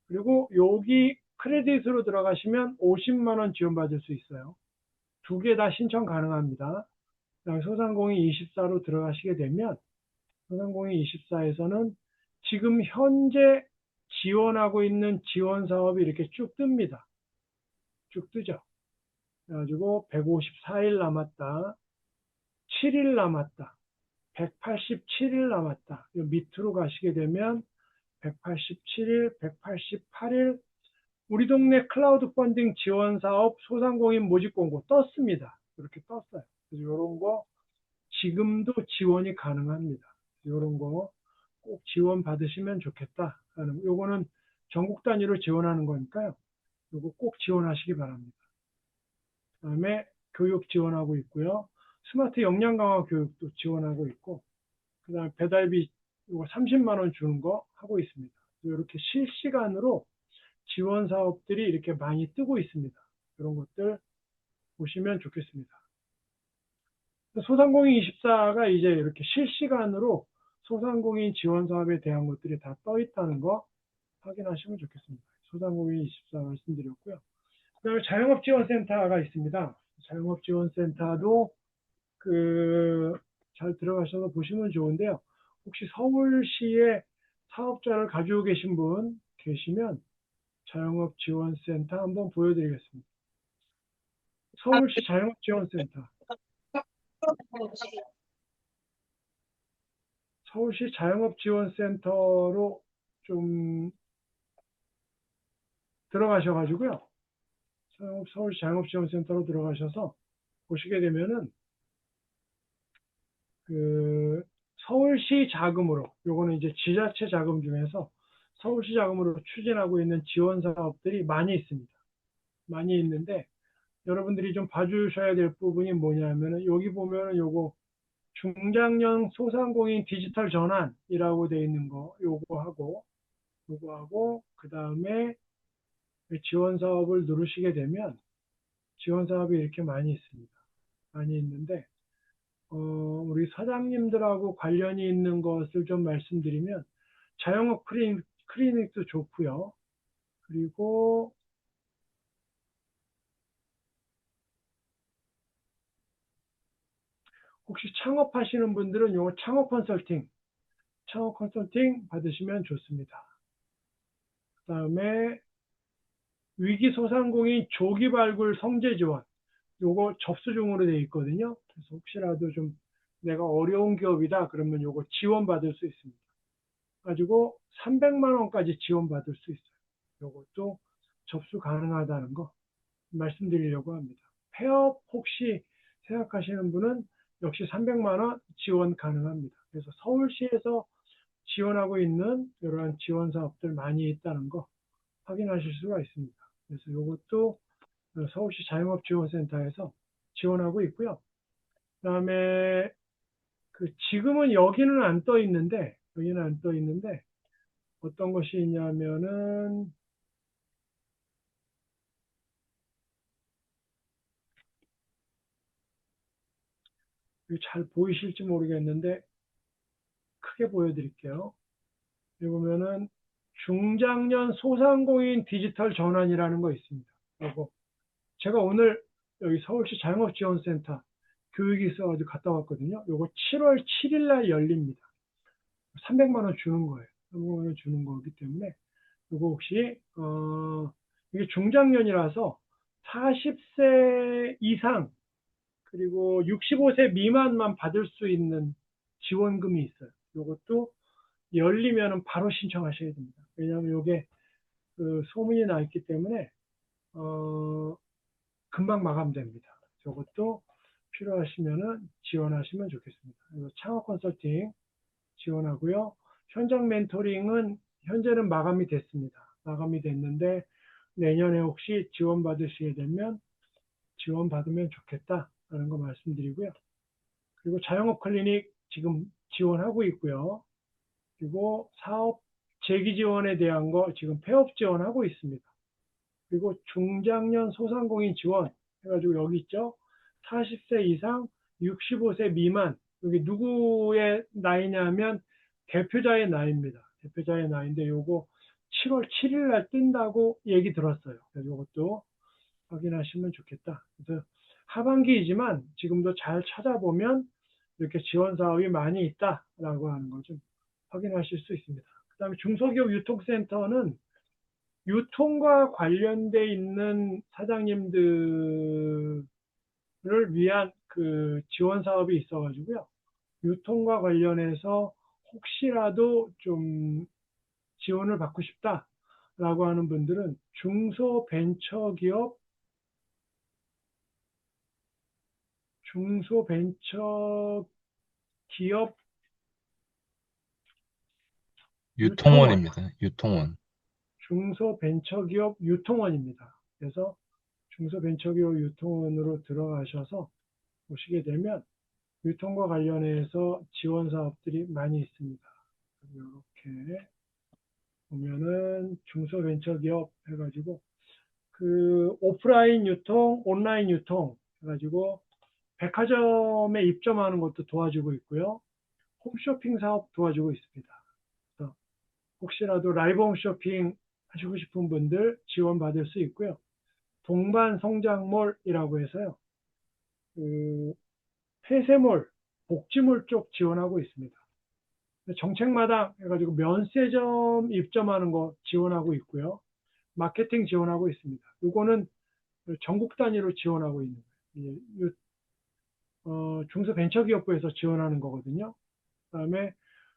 그리고 여기 크레딧으로 들어가시면 50만 원 지원받을 수 있어요. 두 개 다 신청 가능합니다. 소상공인 24로 들어가시게 되면 소상공인 24에서는 지금 현재 지원하고 있는 지원 사업이 이렇게 쭉 뜹니다. 쭉 뜨죠. 그래가지고 154일 남았다. 7일 남았다. 187일 남았다. 밑으로 가시게 되면 187일, 188일 우리 동네 클라우드 펀딩 지원 사업 소상공인 모집 공고 떴습니다. 이렇게 떴어요. 그래서 이런 거 지금도 지원이 가능합니다. 이런 거 꼭 지원 받으시면 좋겠다. 요거는 전국 단위로 지원하는 거니까요. 요거 꼭 지원하시기 바랍니다. 그다음에 교육 지원하고 있고요. 스마트 역량 강화 교육도 지원하고 있고, 그다음에 배달비 이거 30만 원 주는 거 하고 있습니다. 이렇게 실시간으로 지원 사업들이 이렇게 많이 뜨고 있습니다. 이런 것들 보시면 좋겠습니다. 소상공인 24가 이제 이렇게 실시간으로 소상공인 지원 사업에 대한 것들이 다 떠 있다는 거 확인하시면 좋겠습니다. 소상공인 24 말씀드렸고요. 그다음에 자영업지원센터가 있습니다. 자영업지원센터도 잘 들어가셔서 보시면 좋은데요. 혹시 서울시에 사업자를 가지고 계신 분 계시면 자영업지원센터 한번 보여드리겠습니다. 서울시 자영업지원센터. 서울시 자영업지원센터로 좀 들어가셔가지고요. 서울시 자영업지원센터로 들어가셔서 보시게 되면은 서울시 자금으로, 요거는 이제 지자체 자금 중에서 서울시 자금으로 추진하고 있는 지원 사업들이 많이 있습니다. 많이 있는데 여러분들이 좀 봐주셔야 될 부분이 뭐냐면은 여기 보면은 요거 중장년 소상공인 디지털 전환이라고 되어 있는 거 요거하고 그 다음에 지원 사업을 누르시게 되면 지원 사업이 이렇게 많이 있습니다. 많이 있는데 우리 사장님들하고 관련이 있는 것을 좀 말씀드리면 자영업 클리닉도 좋고요. 그리고 혹시 창업하시는 분들은 요거 창업 컨설팅 받으시면 좋습니다. 그 다음에 위기소상공인 조기 발굴 성재 지원 요거 접수 중으로 되어 있거든요. 그래서 혹시라도 좀 내가 어려운 기업이다 그러면 요거 지원받을 수 있습니다. 가지고 300만 원까지 지원받을 수 있어요. 요것도 접수 가능하다는 거 말씀드리려고 합니다. 폐업 혹시 생각하시는 분은 역시 300만 원 지원 가능합니다. 그래서 서울시에서 지원하고 있는 이러한 지원 사업들 많이 있다는 거 확인하실 수가 있습니다. 그래서 이것도 서울시 자영업지원센터에서 지원하고 있고요. 그다음에 지금은 여기는 안 떠 있는데 어떤 것이 있냐면은 잘 보이실지 모르겠는데 크게 보여드릴게요. 여기 보면은 중장년 소상공인 디지털 전환이라는 거 있습니다. 그리고 제가 오늘 여기 서울시 자영업지원센터 교육이 있어가지고 갔다 왔거든요. 요거 7월 7일 날 열립니다. 300만 원 주는 거예요. 300만 원 주는 거기 때문에 요거 혹시 이게 중장년이라서 40세 이상 그리고 65세 미만만 받을 수 있는 지원금이 있어요. 요것도 열리면은 바로 신청하셔야 됩니다. 왜냐하면 이게 소문이 나 있기 때문에 금방 마감됩니다. 저것도 필요하시면은 지원하시면 좋겠습니다. 그래서 창업 컨설팅 지원하고요. 현장 멘토링은 현재는 마감이 됐습니다. 마감이 됐는데 내년에 혹시 지원받으시게 되면 지원받으면 좋겠다라는 거 말씀드리고요. 그리고 자영업 클리닉 지금 지원하고 있고요. 그리고 사업 재기 지원에 대한 거 지금 폐업 지원하고 있습니다. 그리고 중장년 소상공인 지원 해가지고 여기 있죠. 40세 이상, 65세 미만. 여기 누구의 나이냐면 대표자의 나이입니다. 대표자의 나이인데 요거 7월 7일 날 뜬다고 얘기 들었어요. 그래서 이것도 확인하시면 좋겠다. 그래서 하반기이지만 지금도 잘 찾아보면 이렇게 지원 사업이 많이 있다라고 하는 걸 좀 확인하실 수 있습니다. 그다음에 중소기업 유통센터는 유통과 관련돼 있는 사장님들을 위한 그 지원 사업이 있어가지고요. 유통과 관련해서 혹시라도 좀 지원을 받고 싶다라고 하는 분들은 중소벤처기업 유통원, 유통원입니다. 유통원. 중소벤처기업 유통원입니다. 그래서 중소벤처기업 유통원으로 들어가셔서 보시게 되면 유통과 관련해서 지원 사업들이 많이 있습니다. 이렇게 보면은 중소벤처기업 해가지고 그 오프라인 유통, 온라인 유통 해가지고 백화점에 입점하는 것도 도와주고 있고요. 홈쇼핑 사업 도와주고 있습니다. 그래서 혹시라도 라이브 홈쇼핑 하시고 싶은 분들 지원받을 수 있고요. 동반성장몰이라고 해서요. 그 폐쇄몰, 복지몰 쪽 지원하고 있습니다. 정책마당 해가지고 면세점 입점하는 거 지원하고 있고요. 마케팅 지원하고 있습니다. 이거는 전국 단위로 지원하고 있는 거예요. 중소벤처기업부에서 지원하는 거거든요. 그다음에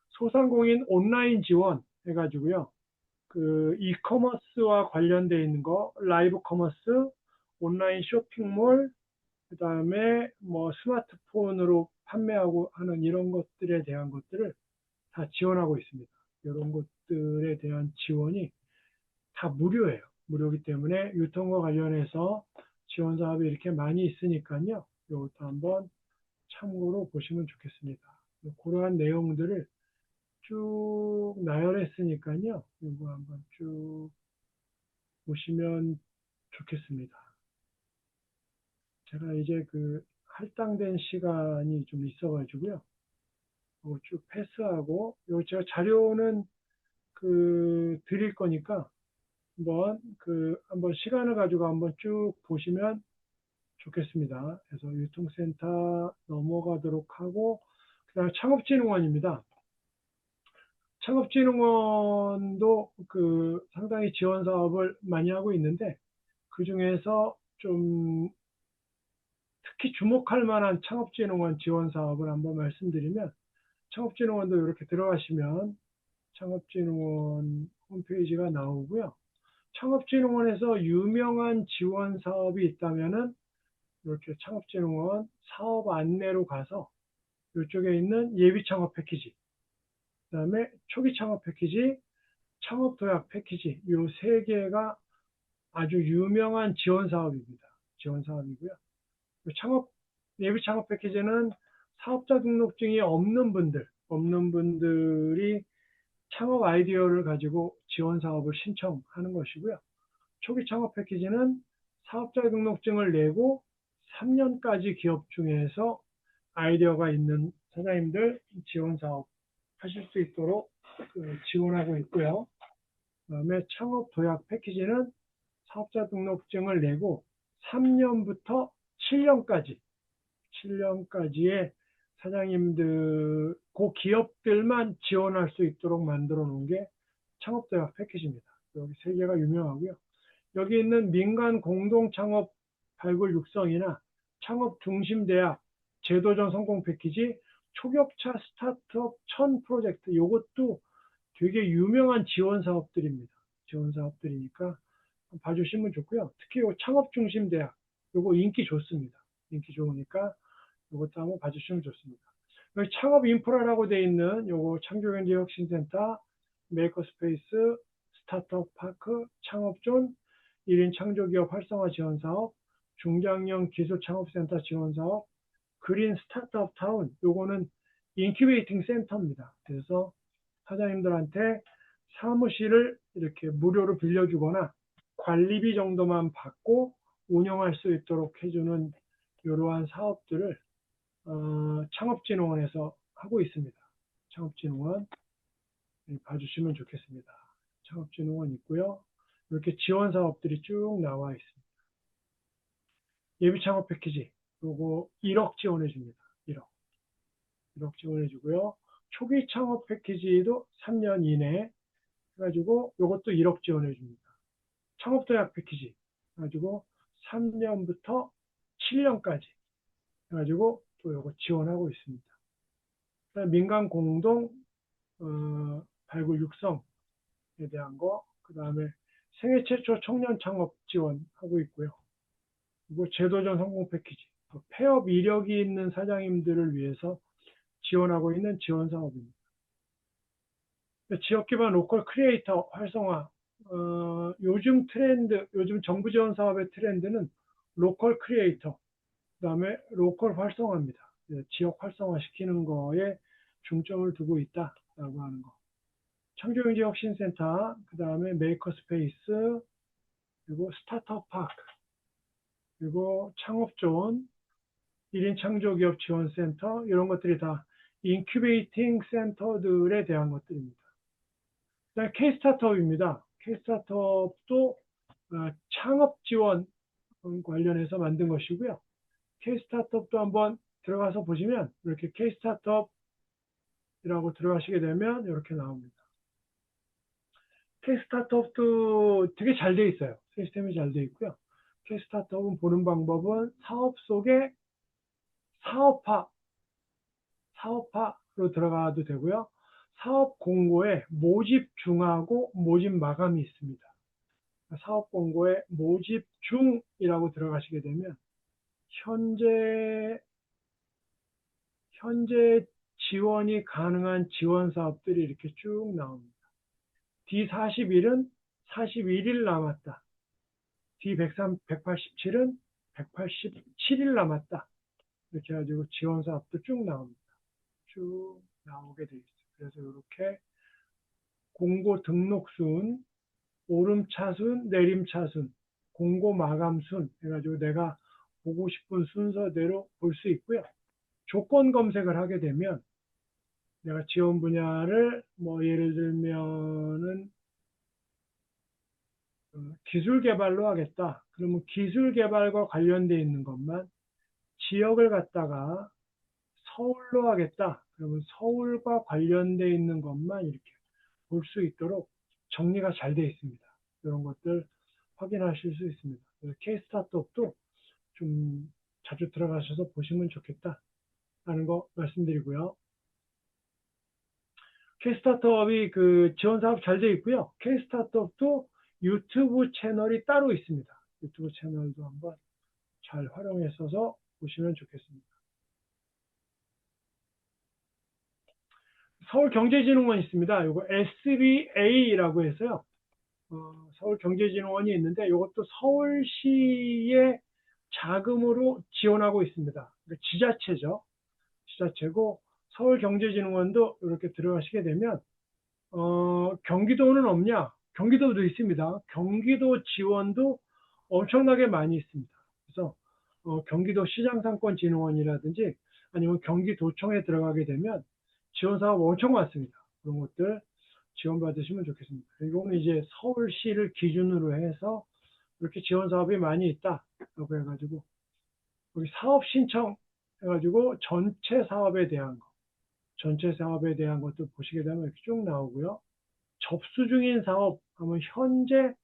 소상공인 온라인 지원 해가지고요. 그 이커머스와 관련돼 있는 거, 라이브 커머스, 온라인 쇼핑몰, 그다음에 뭐 스마트폰으로 판매하고 하는 이런 것들에 대한 것들을 다 지원하고 있습니다. 이런 것들에 대한 지원이 다 무료예요. 무료이기 때문에 유통과 관련해서 지원 사업이 이렇게 많이 있으니까요. 이것도 한번 참고로 보시면 좋겠습니다. 그러한 내용들을 쭉 나열했으니까요. 이거 한번 쭉 보시면 좋겠습니다. 제가 이제 그 할당된 시간이 좀 있어가지고요. 이거 쭉 패스하고, 요 제가 자료는 그 드릴 거니까 한번 시간을 가지고 한번 쭉 보시면 좋겠습니다. 그래서 유통센터 넘어가도록 하고, 그다음에 창업진흥원입니다. 창업진흥원도 그 상당히 지원 사업을 많이 하고 있는데 그 중에서 좀 특히 주목할 만한 창업진흥원 지원 사업을 한번 말씀드리면 창업진흥원도 이렇게 들어가시면 창업진흥원 홈페이지가 나오고요. 창업진흥원에서 유명한 지원 사업이 있다면은 이렇게 창업진흥원 사업 안내로 가서 이쪽에 있는 예비 창업 패키지, 그다음에 초기 창업 패키지, 창업 도약 패키지 이 세 개가 아주 유명한 지원 사업입니다. 지원 사업이고요. 창업 예비 창업 패키지는 사업자 등록증이 없는 분들이 창업 아이디어를 가지고 지원 사업을 신청하는 것이고요. 초기 창업 패키지는 사업자 등록증을 내고 3년까지 기업 중에서 아이디어가 있는 사장님들 지원 사업 하실 수 있도록 지원하고 있고요. 그다음에 창업 도약 패키지는 사업자 등록증을 내고 3년부터 7년까지의 사장님들, 그 기업들만 지원할 수 있도록 만들어 놓은 게 창업대학 패키지입니다. 여기 세 개가 유명하고요. 여기 있는 민간 공동 창업 발굴 육성이나 창업 중심 대학 제도전 성공 패키지, 초격차 스타트업 1000 프로젝트, 이것도 되게 유명한 지원 사업들입니다. 지원 사업들이니까 봐주시면 좋고요. 특히 요 창업 중심 대학, 요거 인기 좋습니다. 인기 좋으니까 이것도 한번 봐주시면 좋습니다. 여기 창업 인프라라고 되어 있는 요거 창조경제 혁신센터, 메이커스페이스, 스타트업 파크, 창업존, 1인 창조기업 활성화 지원사업, 중장년 기술창업센터 지원사업, 그린 스타트업 타운, 요거는 인큐베이팅 센터입니다. 그래서 사장님들한테 사무실을 이렇게 무료로 빌려주거나 관리비 정도만 받고 운영할 수 있도록 해주는 이러한 사업들을 창업진흥원에서 하고 있습니다. 창업진흥원 봐주시면 좋겠습니다. 창업진흥원 있고요. 이렇게 지원 사업들이 쭉 나와 있습니다. 예비창업 패키지 요거 1억 지원해 줍니다. 1억 지원해 주고요. 초기 창업 패키지도 3년 이내 해가지고 요것도 1억 지원해 줍니다. 창업도약 패키지 해가지고 3년부터 7년까지 해가지고 또 요거 지원하고 있습니다. 민간 공동 발굴 육성에 대한 거, 그 다음에 생애 최초 청년 창업 지원하고 있고요. 그리고 제도전 성공 패키지, 폐업 이력이 있는 사장님들을 위해서 지원하고 있는 지원 사업입니다. 지역 기반 로컬 크리에이터 활성화, 요즘 트렌드, 요즘 정부 지원 사업의 트렌드는 로컬 크리에이터, 그 다음에 로컬 활성화입니다. 지역 활성화 시키는 거에 중점을 두고 있다라고 하는 거. 창조경제 혁신센터, 그 다음에 메이커스페이스, 그리고 스타트업 파크, 그리고 창업존, 1인 창조기업 지원센터, 이런 것들이 다 인큐베이팅 센터들에 대한 것들입니다. 그다음에 K-스타트업입니다. K-스타트업도 창업 지원 관련해서 만든 것이고요. K-스타트업도 한번 들어가서 보시면 이렇게 K-스타트업이라고 들어가시게 되면 이렇게 나옵니다. K-스타트업도 되게 잘 돼 있어요. 시스템이 잘 돼 있고요. K-스타트업은 보는 방법은 사업 속에 사업화로 들어가도 되고요. 사업 공고에 모집 중하고 모집 마감이 있습니다. 사업 공고에 모집 중이라고 들어가시게 되면 현재 지원이 가능한 지원 사업들이 이렇게 쭉 나옵니다. D41은 41일 남았다. D187은 187일 남았다. 이렇게 해가지고 지원 사업도 쭉 나옵니다. 쭉 나오게 되어 있어요. 그래서 이렇게 공고 등록순, 오름차순, 내림차순, 공고 마감순 해가지고 내가 보고 싶은 순서대로 볼 수 있고요. 조건 검색을 하게 되면 내가 지원 분야를 뭐 예를 들면은 기술 개발로 하겠다. 그러면 기술 개발과 관련되어 있는 것만, 지역을 갖다가 서울로 하겠다. 그러면 서울과 관련되어 있는 것만 이렇게 볼 수 있도록 정리가 잘 되어 있습니다. 이런 것들 확인하실 수 있습니다. 그래서 K-스타트업도 좀 자주 들어가셔서 보시면 좋겠다라는 거 말씀드리고요. K-스타트업이 그 지원 사업 잘 되어 있고요. K-스타트업도 유튜브 채널이 따로 있습니다. 유튜브 채널도 한번 잘 활용해서 보시면 좋겠습니다. 서울경제진흥원 있습니다. 이거 SBA라고 해서요. 서울경제진흥원이 있는데 이것도 서울시의 자금으로 지원하고 있습니다. 그러니까 지자체죠. 지자체고 서울경제진흥원도 이렇게 들어가시게 되면 경기도는 없냐? 경기도도 있습니다. 경기도 지원도 엄청나게 많이 있습니다. 그래서 경기도 시장상권진흥원이라든지 아니면 경기도청에 들어가게 되면 지원 사업 엄청 많습니다. 그런 것들 지원받으시면 좋겠습니다. 이거는 이제 서울시를 기준으로 해서 이렇게 지원 사업이 많이 있다라고 해가지고 여기 사업 신청 해가지고 전체 사업에 대한 것도 보시게 되면 이렇게 쭉 나오고요. 접수 중인 사업 하면 현재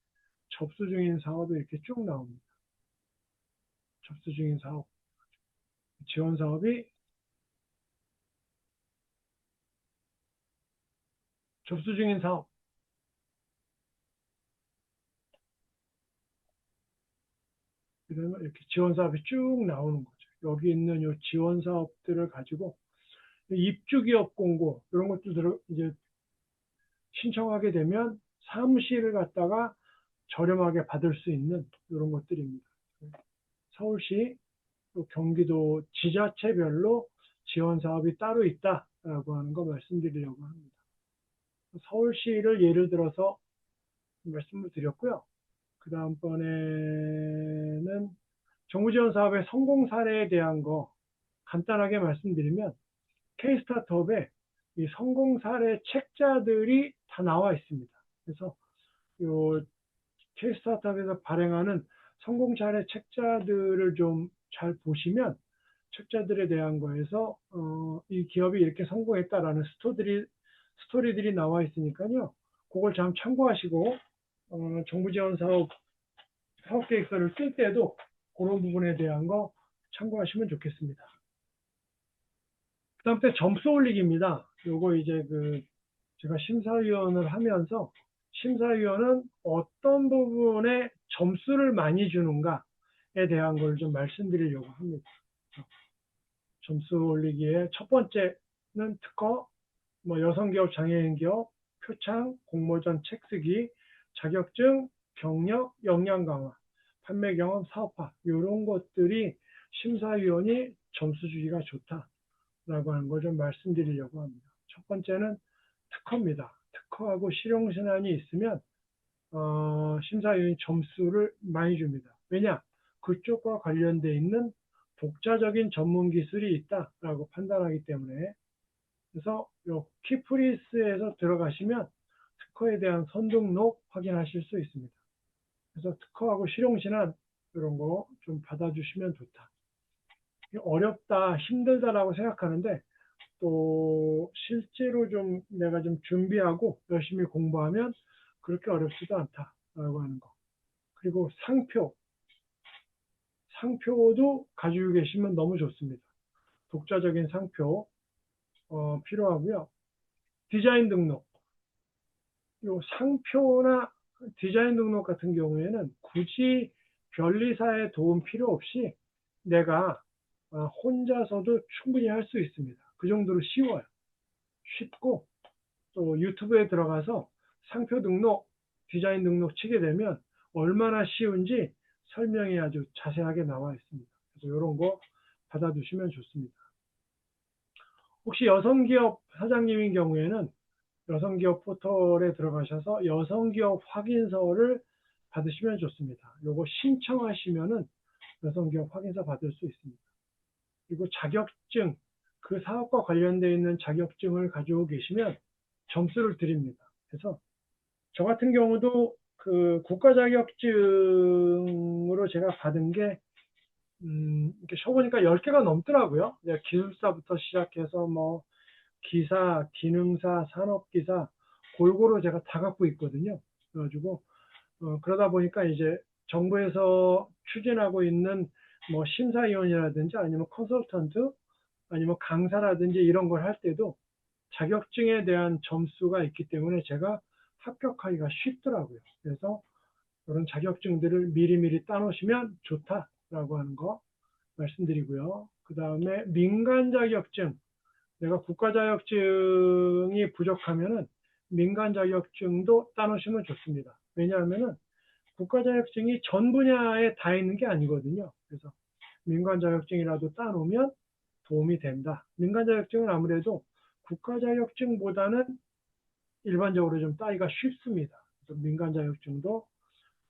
접수 중인 사업이 이렇게 쭉 나옵니다. 접수 중인 사업, 지원 사업이 접수 중인 사업. 그러면 이렇게 지원 사업이 쭉 나오는 거죠. 여기 있는 이 지원 사업들을 가지고 입주 기업 공고 이런 것도 이제 신청하게 되면 사무실을 갖다가 저렴하게 받을 수 있는 이런 것들입니다. 서울시 또 경기도 지자체별로 지원 사업이 따로 있다라고 하는 거 말씀드리려고 합니다. 서울시를 예를 들어서 말씀을 드렸고요. 그 다음번에는 정부 지원 사업의 성공 사례에 대한 거 간단하게 말씀드리면 K-스타트업에 이 성공 사례 책자들이 다 나와 있습니다. 그래서 요 K-스타트업에서 발행하는 성공 사례 책자들을 좀 잘 보시면 책자들에 대한 거에서 이 기업이 이렇게 성공했다라는 스토리들이 나와 있으니까요. 그걸 참 참고하시고 정부 지원 사업 계획서를 쓸 때도 그런 부분에 대한 거 참고하시면 좋겠습니다. 그다음 때 점수 올리기입니다. 요거 이제 제가 심사위원을 하면서 심사위원은 어떤 부분에 점수를 많이 주는가에 대한 걸 좀 말씀드리려고 합니다. 점수 올리기에 첫 번째는 특허, 여성기업, 장애인기업, 표창, 공모전 책 쓰기, 자격증, 경력, 역량 강화, 판매 경험, 사업화 이런 것들이 심사위원이 점수 주기가 좋다라고 하는 걸 좀 말씀드리려고 합니다. 첫 번째는 특허입니다. 특허하고 실용신안이 있으면 심사위원이 점수를 많이 줍니다. 왜냐? 그쪽과 관련돼 있는 독자적인 전문 기술이 있다라고 판단하기 때문에 그래서 요 키프리스에서 들어가시면 특허에 대한 선등록 확인하실 수 있습니다. 그래서 특허하고 실용신안 이런 거 좀 받아주시면 좋다. 어렵다, 힘들다라고 생각하는데 또 실제로 좀 내가 좀 준비하고 열심히 공부하면 그렇게 어렵지도 않다라고 하는 거. 그리고 상표도 가지고 계시면 너무 좋습니다. 독자적인 상표 필요하고요. 디자인 등록. 요 상표나 디자인 등록 같은 경우에는 굳이 변리사의 도움 필요 없이 내가 혼자서도 충분히 할 수 있습니다. 그 정도로 쉬워요. 쉽고 또 유튜브에 들어가서 상표 등록, 디자인 등록 치게 되면 얼마나 쉬운지 설명이 아주 자세하게 나와 있습니다. 그래서 이런 거 받아두시면 좋습니다. 혹시 여성기업 사장님인 경우에는 여성기업 포털에 들어가셔서 여성기업 확인서를 받으시면 좋습니다. 요거 신청하시면은 여성기업 확인서 받을 수 있습니다. 그리고 자격증, 그 사업과 관련되어 있는 자격증을 가지고 계시면 점수를 드립니다. 그래서 저 같은 경우도 그 국가 자격증으로 제가 받은 게 이렇게 쳐보니까 10개가 넘더라고요. 기술사부터 시작해서 기사, 기능사, 산업기사 골고루 제가 다 갖고 있거든요. 그래가지고 그러다 보니까 이제 정부에서 추진하고 있는 심사위원이라든지 아니면 컨설턴트 아니면 강사라든지 이런 걸 할 때도 자격증에 대한 점수가 있기 때문에 제가 합격하기가 쉽더라고요. 그래서 그런 자격증들을 미리미리 따놓으시면 좋다라고 하는 거 말씀드리고요. 그 다음에 민간 자격증, 내가 국가 자격증이 부족하면은 민간 자격증도 따놓으시면 좋습니다. 왜냐하면은 국가 자격증이 전 분야에 다 있는 게 아니거든요. 그래서 민간 자격증이라도 따놓으면 도움이 된다. 민간 자격증은 아무래도 국가 자격증보다는 일반적으로 좀 따기가 쉽습니다. 그래서 민간 자격증도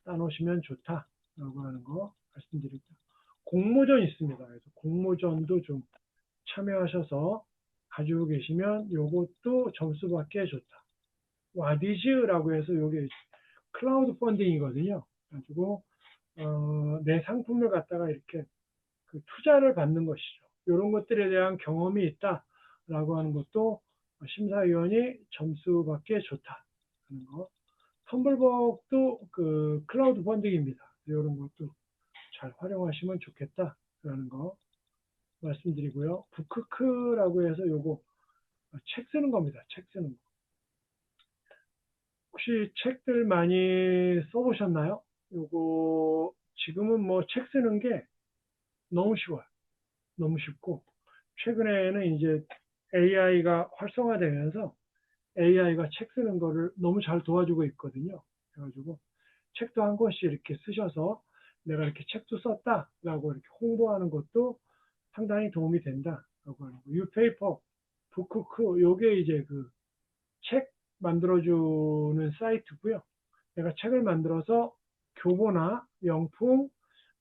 따놓으시면 좋다라고 하는 거 말씀드립니다. 공모전 있습니다. 그래서 공모전도 좀 참여하셔서 가지고 계시면 이것도 점수 받기에 좋다. 와디즈라고 해서 이게 클라우드 펀딩이거든요. 그래가지고 내 상품을 갖다가 이렇게 투자를 받는 것이죠. 이런 것들에 대한 경험이 있다라고 하는 것도 심사위원이 점수 받기에 좋다 하는 거. 텀블벅도 그 클라우드 펀딩입니다. 이런 것도 잘 활용하시면 좋겠다라는 거 말씀드리고요. 북크크라고 해서 요거 책 쓰는 겁니다. 책 쓰는 거. 혹시 책들 많이 써보셨나요? 요거 지금은 책 쓰는 게 너무 쉬워요. 너무 쉽고 최근에는 이제 AI가 활성화되면서 AI가 책 쓰는 거를 너무 잘 도와주고 있거든요. 그래가지고 책도 한 권씩 이렇게 쓰셔서 내가 이렇게 책도 썼다라고 이렇게 홍보하는 것도 상당히 도움이 된다라고 하는 거. 유페이퍼, 북크크, 요게 이제 책 만들어주는 사이트고요. 내가 책을 만들어서 교보나 명품,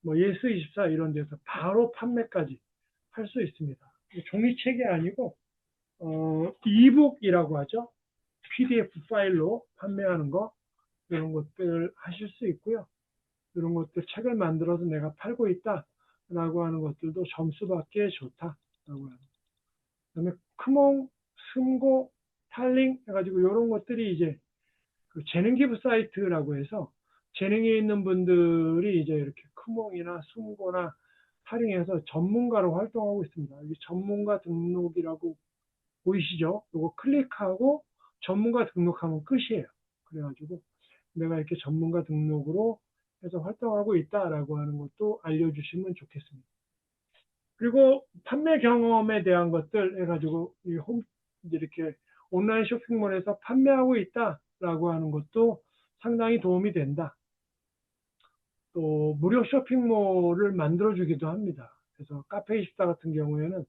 뭐 예스24 이런 데서 바로 판매까지 할 수 있습니다. 종이책이 아니고 이북이라고 하죠. PDF 파일로 판매하는 거 이런 것들 하실 수 있고요. 이런 것들 책을 만들어서 내가 팔고 있다라고 하는 것들도 점수 받기에 좋다라고 하는. 그다음에 크몽, 숨고, 탈링 해가지고 이런 것들이 이제 그 재능 기부 사이트라고 해서 재능이 있는 분들이 이제 이렇게 크몽이나 숨고나 탈링해서 전문가로 활동하고 있습니다. 여기 전문가 등록이라고 보이시죠? 이거 클릭하고 전문가 등록하면 끝이에요. 그래가지고 내가 이렇게 전문가 등록으로 해서 활동하고 있다라고 하는 것도 알려주시면 좋겠습니다. 그리고 판매 경험에 대한 것들 해가지고 이렇게 온라인 쇼핑몰에서 판매하고 있다라고 하는 것도 상당히 도움이 된다. 또 무료 쇼핑몰을 만들어주기도 합니다. 그래서 카페24 같은 경우에는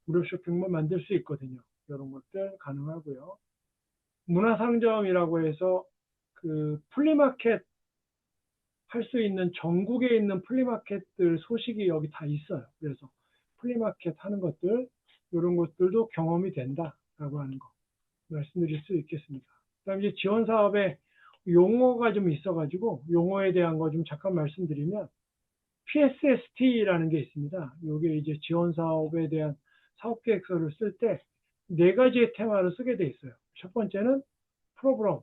무료 쇼핑몰 만들 수 있거든요. 이런 것들 가능하고요. 문화상점이라고 해서 그 플리마켓 할 수 있는 전국에 있는 플리마켓들 소식이 여기 다 있어요. 그래서 플리마켓 하는 것들 이런 것들도 경험이 된다라고 하는 거 말씀드릴 수 있겠습니다. 그다음 이제 지원 사업에 용어가 좀 있어가지고 용어에 대한 거 좀 잠깐 말씀드리면 PSST라는 게 있습니다. 이게 이제 지원 사업에 대한 사업 계획서를 쓸 때 네 가지의 테마를 쓰게 돼 있어요. 첫 번째는 프로그램,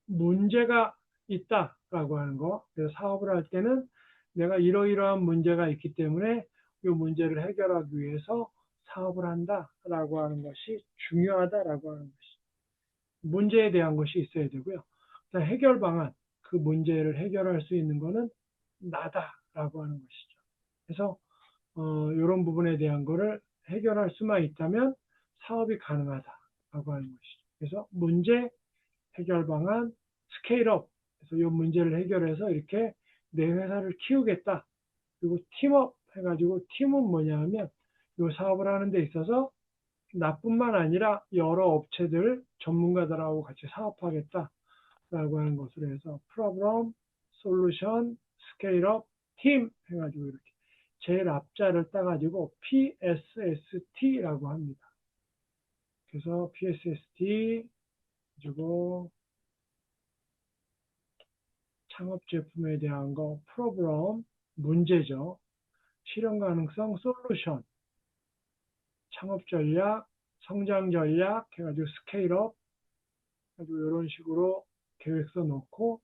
문제가 있다라고 하는 거. 그래서 사업을 할 때는 내가 이러이러한 문제가 있기 때문에 이 문제를 해결하기 위해서 사업을 한다라고 하는 것이 중요하다라고 하는 것이 문제에 대한 것이 있어야 되고요. 해결 방안, 그 문제를 해결할 수 있는 것은 나다라고 하는 것이죠. 그래서 이런 부분에 대한 거를 해결할 수만 있다면 사업이 가능하다라고 하는 것이죠. 그래서 문제, 해결 방안, 스케일업. 그래서 이 문제를 해결해서 이렇게 내 회사를 키우겠다. 그리고 팀업 해가지고 팀은 뭐냐 하면 이 사업을 하는 데 있어서 나뿐만 아니라 여러 업체들 전문가들하고 같이 사업하겠다라고 하는 것으로 해서 프로그램, 솔루션, 스케일업, 팀 해가지고 이렇게 제일 앞자를 따가지고 PSST라고 합니다. 그래서 PSST 가지고 창업 제품에 대한 거, 프로그램, 문제죠. 실현 가능성, 솔루션, 창업 전략, 성장 전략 해가지고 스케일업 해가지고 이런 식으로 계획서 넣고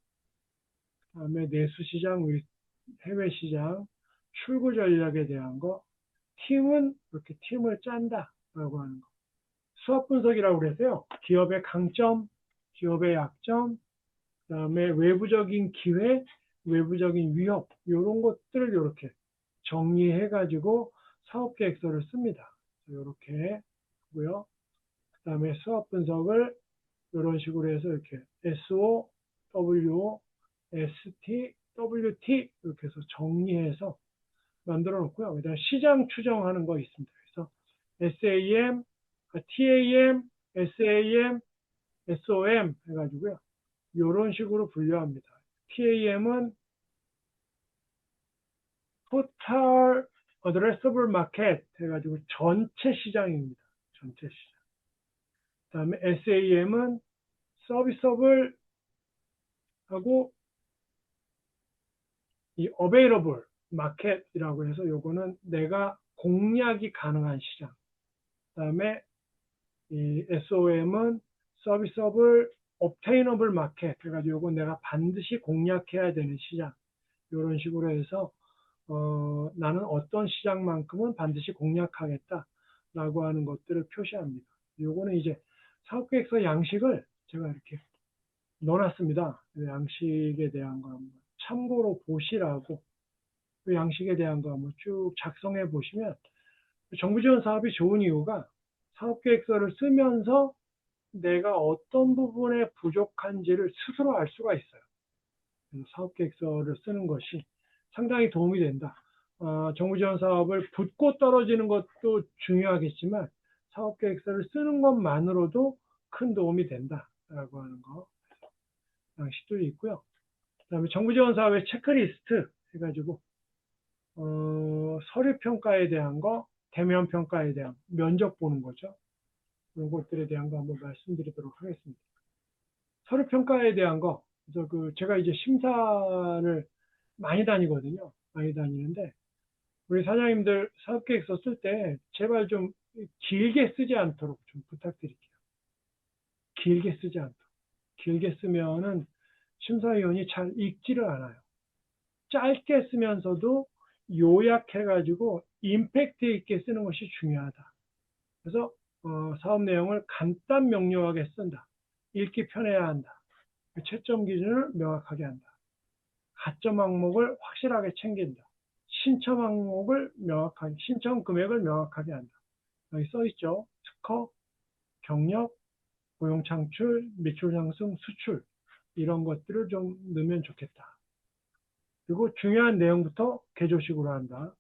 그다음에 내수 시장, 해외 시장, 출구 전략에 대한 거, 팀은 이렇게 팀을 짠다라고 하는 거. 수업 분석이라고 그랬어요. 기업의 강점, 기업의 약점, 그다음에 외부적인 기회, 외부적인 위협 이런 것들을 이렇게 정리해가지고 사업 계획서를 씁니다. 이렇게 하고요. 그다음에 수업 분석을 이런 식으로 해서 이렇게 SO, WO, ST, WT 이렇게 해서 정리해서 만들어 놓고요. 그다음 시장 추정하는 거 있습니다. 그래서 SAM, TAM, SAM, SOM 해가지고요. 이런 식으로 분류합니다. TAM은 Total Addressable Market 해가지고 전체 시장입니다. 전체 시장. 그 다음에 SAM은 서비스업을 하고 이 Available Market이라고 해서 요거는 내가 공략이 가능한 시장. 그 다음에 이 SOM은 서비스업을 Obtainable Market 해가지고 요거 내가 반드시 공략해야 되는 시장. 이런 식으로 해서 나는 어떤 시장만큼은 반드시 공략하겠다라고 하는 것들을 표시합니다. 요거는 이제 사업계획서 양식을 제가 이렇게 넣어놨습니다. 양식에 대한 거 한번 참고로 보시라고 그 양식에 대한 거 한번 쭉 작성해 보시면 정부 지원 사업이 좋은 이유가 사업계획서를 쓰면서 내가 어떤 부분에 부족한지를 스스로 알 수가 있어요. 사업계획서를 쓰는 것이 상당히 도움이 된다. 정부 지원 사업을 붙고 떨어지는 것도 중요하겠지만 사업계획서를 쓰는 것만으로도 큰 도움이 된다라고 하는 거 양식도 있고요. 그다음에 정부 지원 사업의 체크리스트 해가지고 서류 평가에 대한 거, 대면 평가에 대한 면접 보는 거죠. 그런 것들에 대한 거 한번 말씀드리도록 하겠습니다. 서류 평가에 대한 거, 그래서 제가 이제 심사를 많이 다니거든요. 많이 다니는데 우리 사장님들 사업계획서 쓸 때 제발 좀 길게 쓰지 않도록 좀 부탁드릴게요. 길게 쓰지 않도록. 길게 쓰면은 심사위원이 잘 읽지를 않아요. 짧게 쓰면서도 요약해가지고 임팩트 있게 쓰는 것이 중요하다. 그래서 사업 내용을 간단 명료하게 쓴다. 읽기 편해야 한다. 채점 기준을 명확하게 한다. 가점 항목을 확실하게 챙긴다. 신청 항목을 명확하게, 신청 금액을 명확하게 한다. 여기 써 있죠. 특허, 경력, 고용 창출, 매출 상승, 수출 이런 것들을 좀 넣으면 좋겠다. 그리고 중요한 내용부터 개조식으로 한다.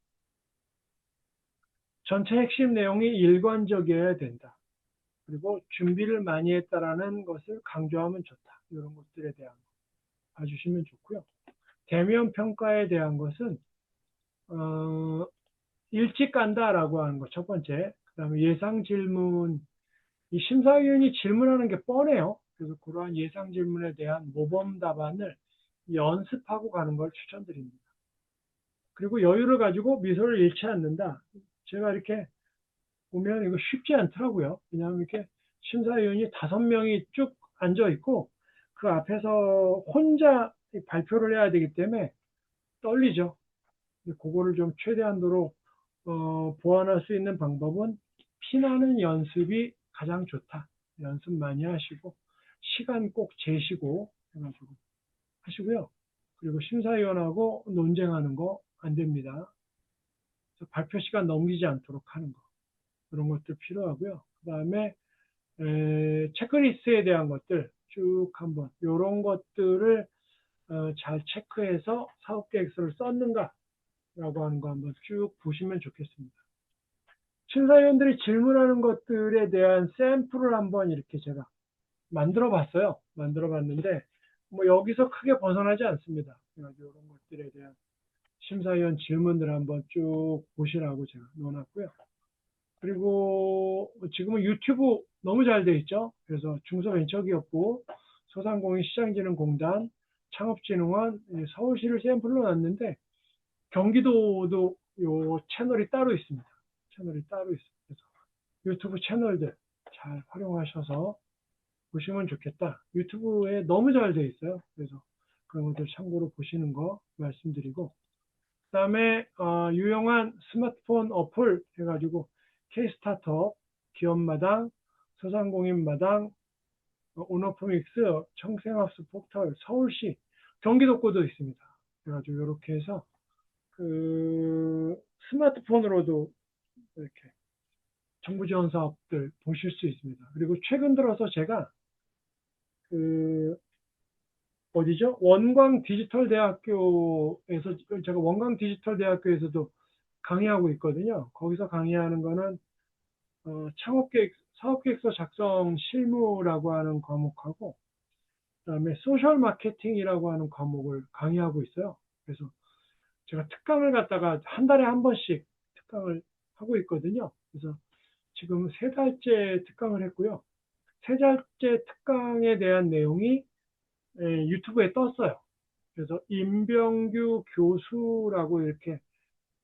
전체 핵심 내용이 일관적이어야 된다. 그리고 준비를 많이 했다라는 것을 강조하면 좋다. 이런 것들에 대한 거 봐주시면 좋고요. 대면 평가에 대한 것은 일찍 간다라고 하는 거 첫 번째. 그다음에 예상 질문, 이 심사위원이 질문하는 게 뻔해요. 그래서 그러한 예상 질문에 대한 모범 답안을 연습하고 가는 걸 추천드립니다. 그리고 여유를 가지고 미소를 잃지 않는다. 제가 이렇게 보면 이거 쉽지 않더라고요. 왜냐하면 이렇게 심사위원이 5명이 쭉 앉아 있고 그 앞에서 혼자 발표를 해야 되기 때문에 떨리죠. 그거를 좀 최대한도로 보완할 수 있는 방법은 피나는 연습이 가장 좋다. 연습 많이 하시고 시간 꼭 재시고 해가지고 하시고요. 그리고 심사위원하고 논쟁하는 거 안 됩니다. 발표 시간 넘기지 않도록 하는 거. 그런 것들 필요하고요. 그 다음에 체크리스트에 대한 것들 쭉 한번 이런 것들을 잘 체크해서 사업계획서를 썼는가 라고 하는 거 한번 쭉 보시면 좋겠습니다. 심사위원들이 질문하는 것들에 대한 샘플을 한번 이렇게 제가 만들어 봤어요. 만들어 봤는데 뭐 여기서 크게 벗어나지 않습니다. 이런 것들에 대한 심사위원 질문들을 한번 쭉 보시라고 제가 넣어놨고요. 그리고 지금은 유튜브 너무 잘 돼 있죠. 그래서 중소벤처기업부, 소상공인시장진흥공단, 창업진흥원, 서울시를 샘플로 놨는데 경기도도 요 채널이 따로 있습니다. 채널이 따로 있습니다. 그래서 유튜브 채널들 잘 활용하셔서 보시면 좋겠다. 유튜브에 너무 잘 돼 있어요. 그래서 그런 것들 참고로 보시는 거 말씀드리고 그 다음에 유용한 스마트폰 어플 해가지고 K-스타트업, 기업마당, 소상공인마당, 온오프믹스, 청생합수 포털, 서울시, 경기도권도 있습니다. 그래가지고 이렇게 해서 그 스마트폰으로도 이렇게 정부 지원 사업들 보실 수 있습니다. 그리고 최근 들어서 제가 그 어디죠? 원광 디지털 대학교에서 제가 원광 디지털 대학교에서도 강의하고 있거든요. 거기서 강의하는 거는 창업계획, 사업계획서 작성 실무라고 하는 과목하고 그다음에 소셜 마케팅이라고 하는 과목을 강의하고 있어요. 그래서 제가 특강을 갖다가 한 달에 한 번씩 특강을 하고 있거든요. 그래서 지금 3달째 특강을 했고요. 3달째 특강에 대한 내용이 유튜브에 떴어요. 그래서 임병규 교수라고 이렇게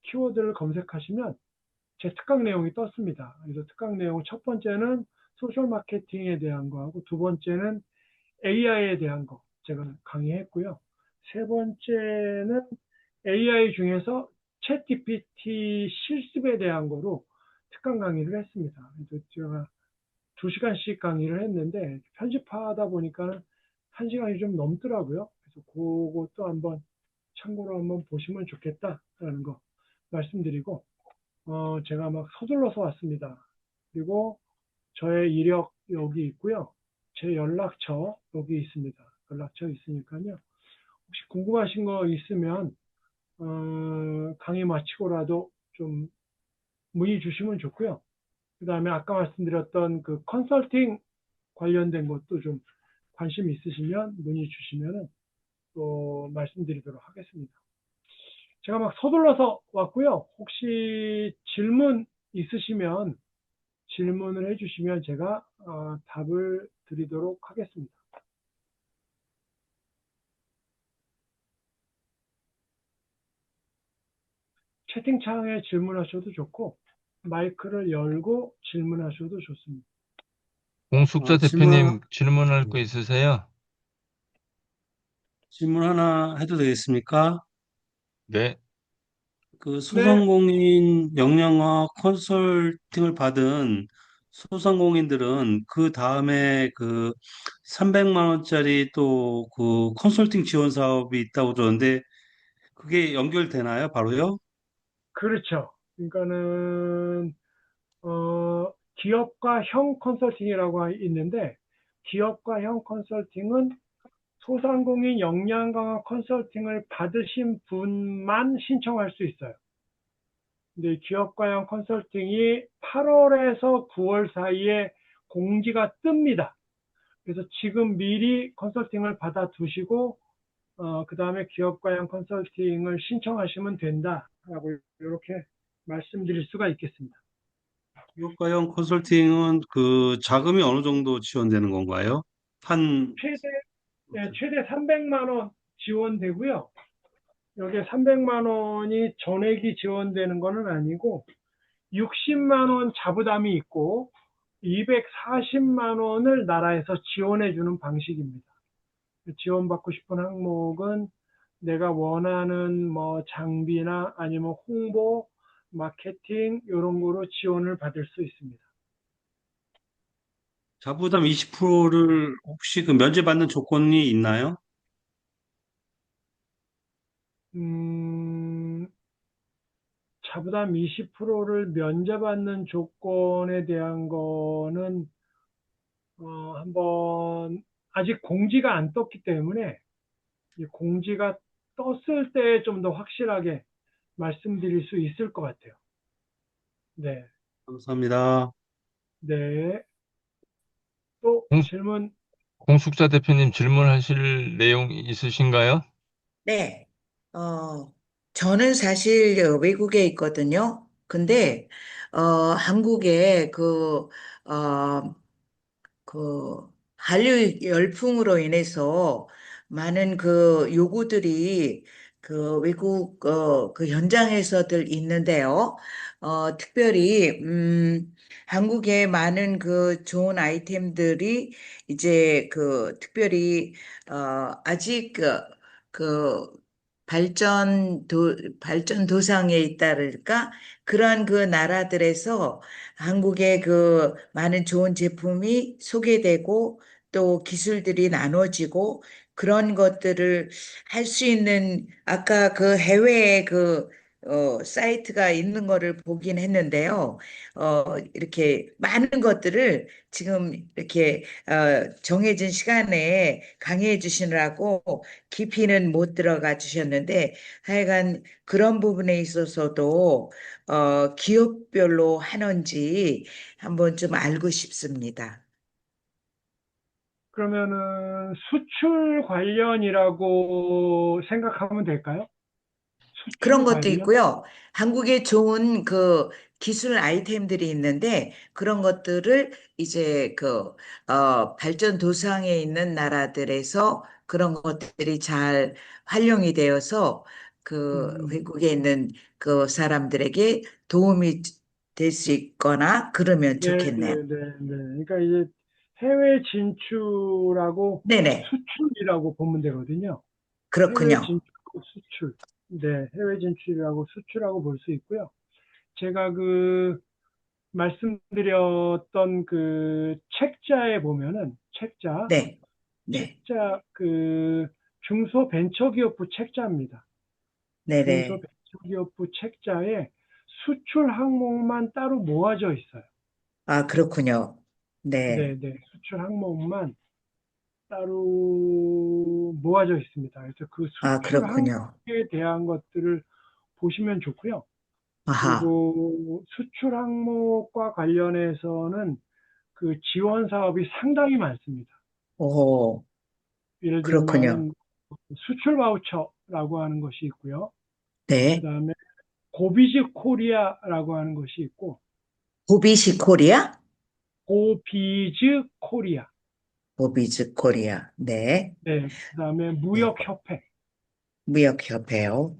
키워드를 검색하시면 제 특강 내용이 떴습니다. 그래서 특강 내용 첫 번째는 소셜 마케팅에 대한 거하고 두 번째는 AI에 대한 거 제가 강의했고요. 세 번째는 AI 중에서 챗 GPT 실습에 대한 거로 특강 강의를 했습니다. 그래서 제가 2시간씩 강의를 했는데 편집하다 보니까 1시간이 좀 넘더라고요. 그래서 그것도 한번 참고로 한번 보시면 좋겠다라는 거 말씀드리고 제가 막 서둘러서 왔습니다. 그리고 저의 이력 여기 있고요. 제 연락처 여기 있습니다. 연락처 있으니까요. 혹시 궁금하신 거 있으면 강의 마치고라도 좀 문의 주시면 좋고요. 그 다음에 아까 말씀드렸던 그 컨설팅 관련된 것도 좀 관심 있으시면 문의 주시면 또 말씀드리도록 하겠습니다. 제가 막 서둘러서 왔고요. 혹시 질문 있으시면 질문을 해주시면 제가 답을 드리도록 하겠습니다. 채팅창에 질문하셔도 좋고 마이크를 열고 질문하셔도 좋습니다. 공숙자 질문 하나, 대표님 질문할 거 네. 있으세요? 질문 하나 해도 되겠습니까? 네. 그 네, 소상공인 영양화 컨설팅을 받은 소상공인들은 그 다음에 그 300만 원짜리 또 그 컨설팅 지원 사업이 있다고 들었는데 그게 연결되나요? 바로요? 그렇죠. 그러니까는 기업과 형 컨설팅이라고 있는데 기업과 형 컨설팅은 소상공인 역량 강화 컨설팅을 받으신 분만 신청할 수 있어요. 근데 기업가형 컨설팅이 8월에서 9월 사이에 공지가 뜹니다. 그래서 지금 미리 컨설팅을 받아두시고 그 다음에 기업가형 컨설팅을 신청하시면 된다라고 이렇게 말씀드릴 수가 있겠습니다. 기업가형 컨설팅은 그 자금이 어느 정도 지원되는 건가요? 한 최대 최대 300만 원 지원되고요. 여기에 300만 원이 전액이 지원되는 것은 아니고 60만 원 자부담이 있고 240만 원을 나라에서 지원해 주는 방식입니다. 지원받고 싶은 항목은 내가 원하는 뭐 장비나 아니면 홍보, 마케팅 이런 거로 지원을 받을 수 있습니다. 자부담 20%를 혹시 그 면제받는 조건이 있나요? 음, 자부담 20%를 면제받는 조건에 대한 거는 한번 아직 공지가 안 떴기 때문에 이 공지가 떴을 때 좀 더 확실하게 말씀드릴 수 있을 것 같아요. 네, 감사합니다. 네. 또 공, 질문, 공숙자 대표님 질문하실 내용 있으신가요? 네. 저는 사실 외국에 있거든요. 근데, 한국에 어, 한류 열풍으로 인해서 많은 그 요구들이 그 외국, 그 현장에서들 있는데요. 특별히, 한국에 많은 그 좋은 아이템들이 이제 그 특별히, 아직 그 발전 도상에 있다랄까? 그런 그 나라들에서 한국의 그 많은 좋은 제품이 소개되고 또 기술들이 나눠지고 그런 것들을 할 수 있는 아까 그 해외에 그 사이트가 있는 거를 보긴 했는데요. 이렇게 많은 것들을 지금 이렇게 정해진 시간에 강의해 주시느라고 깊이는 못 들어가 주셨는데 하여간 그런 부분에 있어서도 기업별로 하는지 한번 좀 알고 싶습니다. 그러면은 수출 관련이라고 생각하면 될까요? 그런 수출 것도 관련? 있고요. 한국에 좋은 그 기술 아이템들이 있는데 그런 것들을 이제 발전 도상에 있는 나라들에서 그런 것들이 잘 활용이 되어서 그 음, 외국에 있는 그 사람들에게 도움이 될 수 있거나 그러면 네, 좋겠네요. 네, 네, 네. 그러니까 이제 해외 진출하고 네네. 수출이라고 보면 되거든요. 해외 그렇군요. 진출, 수출. 네, 해외 진출이라고 수출하고 볼 수 있고요. 제가 그 말씀드렸던 그 책자에 보면은 네. 네. 책자 그 중소벤처기업부 책자입니다. 네네. 중소벤처기업부 책자에 수출 항목만 따로 모아져 있어요. 아, 그렇군요. 네. 네, 네. 수출 항목만 따로 모아져 있습니다. 그래서 그 아, 수출 그렇군요. 항목에 대한 것들을 보시면 좋고요. 아하. 그리고 수출 항목과 관련해서는 그 지원 사업이 상당히 많습니다. 오, 예를 그렇군요. 들면 수출 바우처라고 하는 것이 있고요. 네. 그다음에 고비즈 코리아라고 하는 것이 있고, 고비시 코리아? 고비즈 코리아. 고비즈 코리아. 네. 네. 그다음에 네. 무역협회. 무역협회요.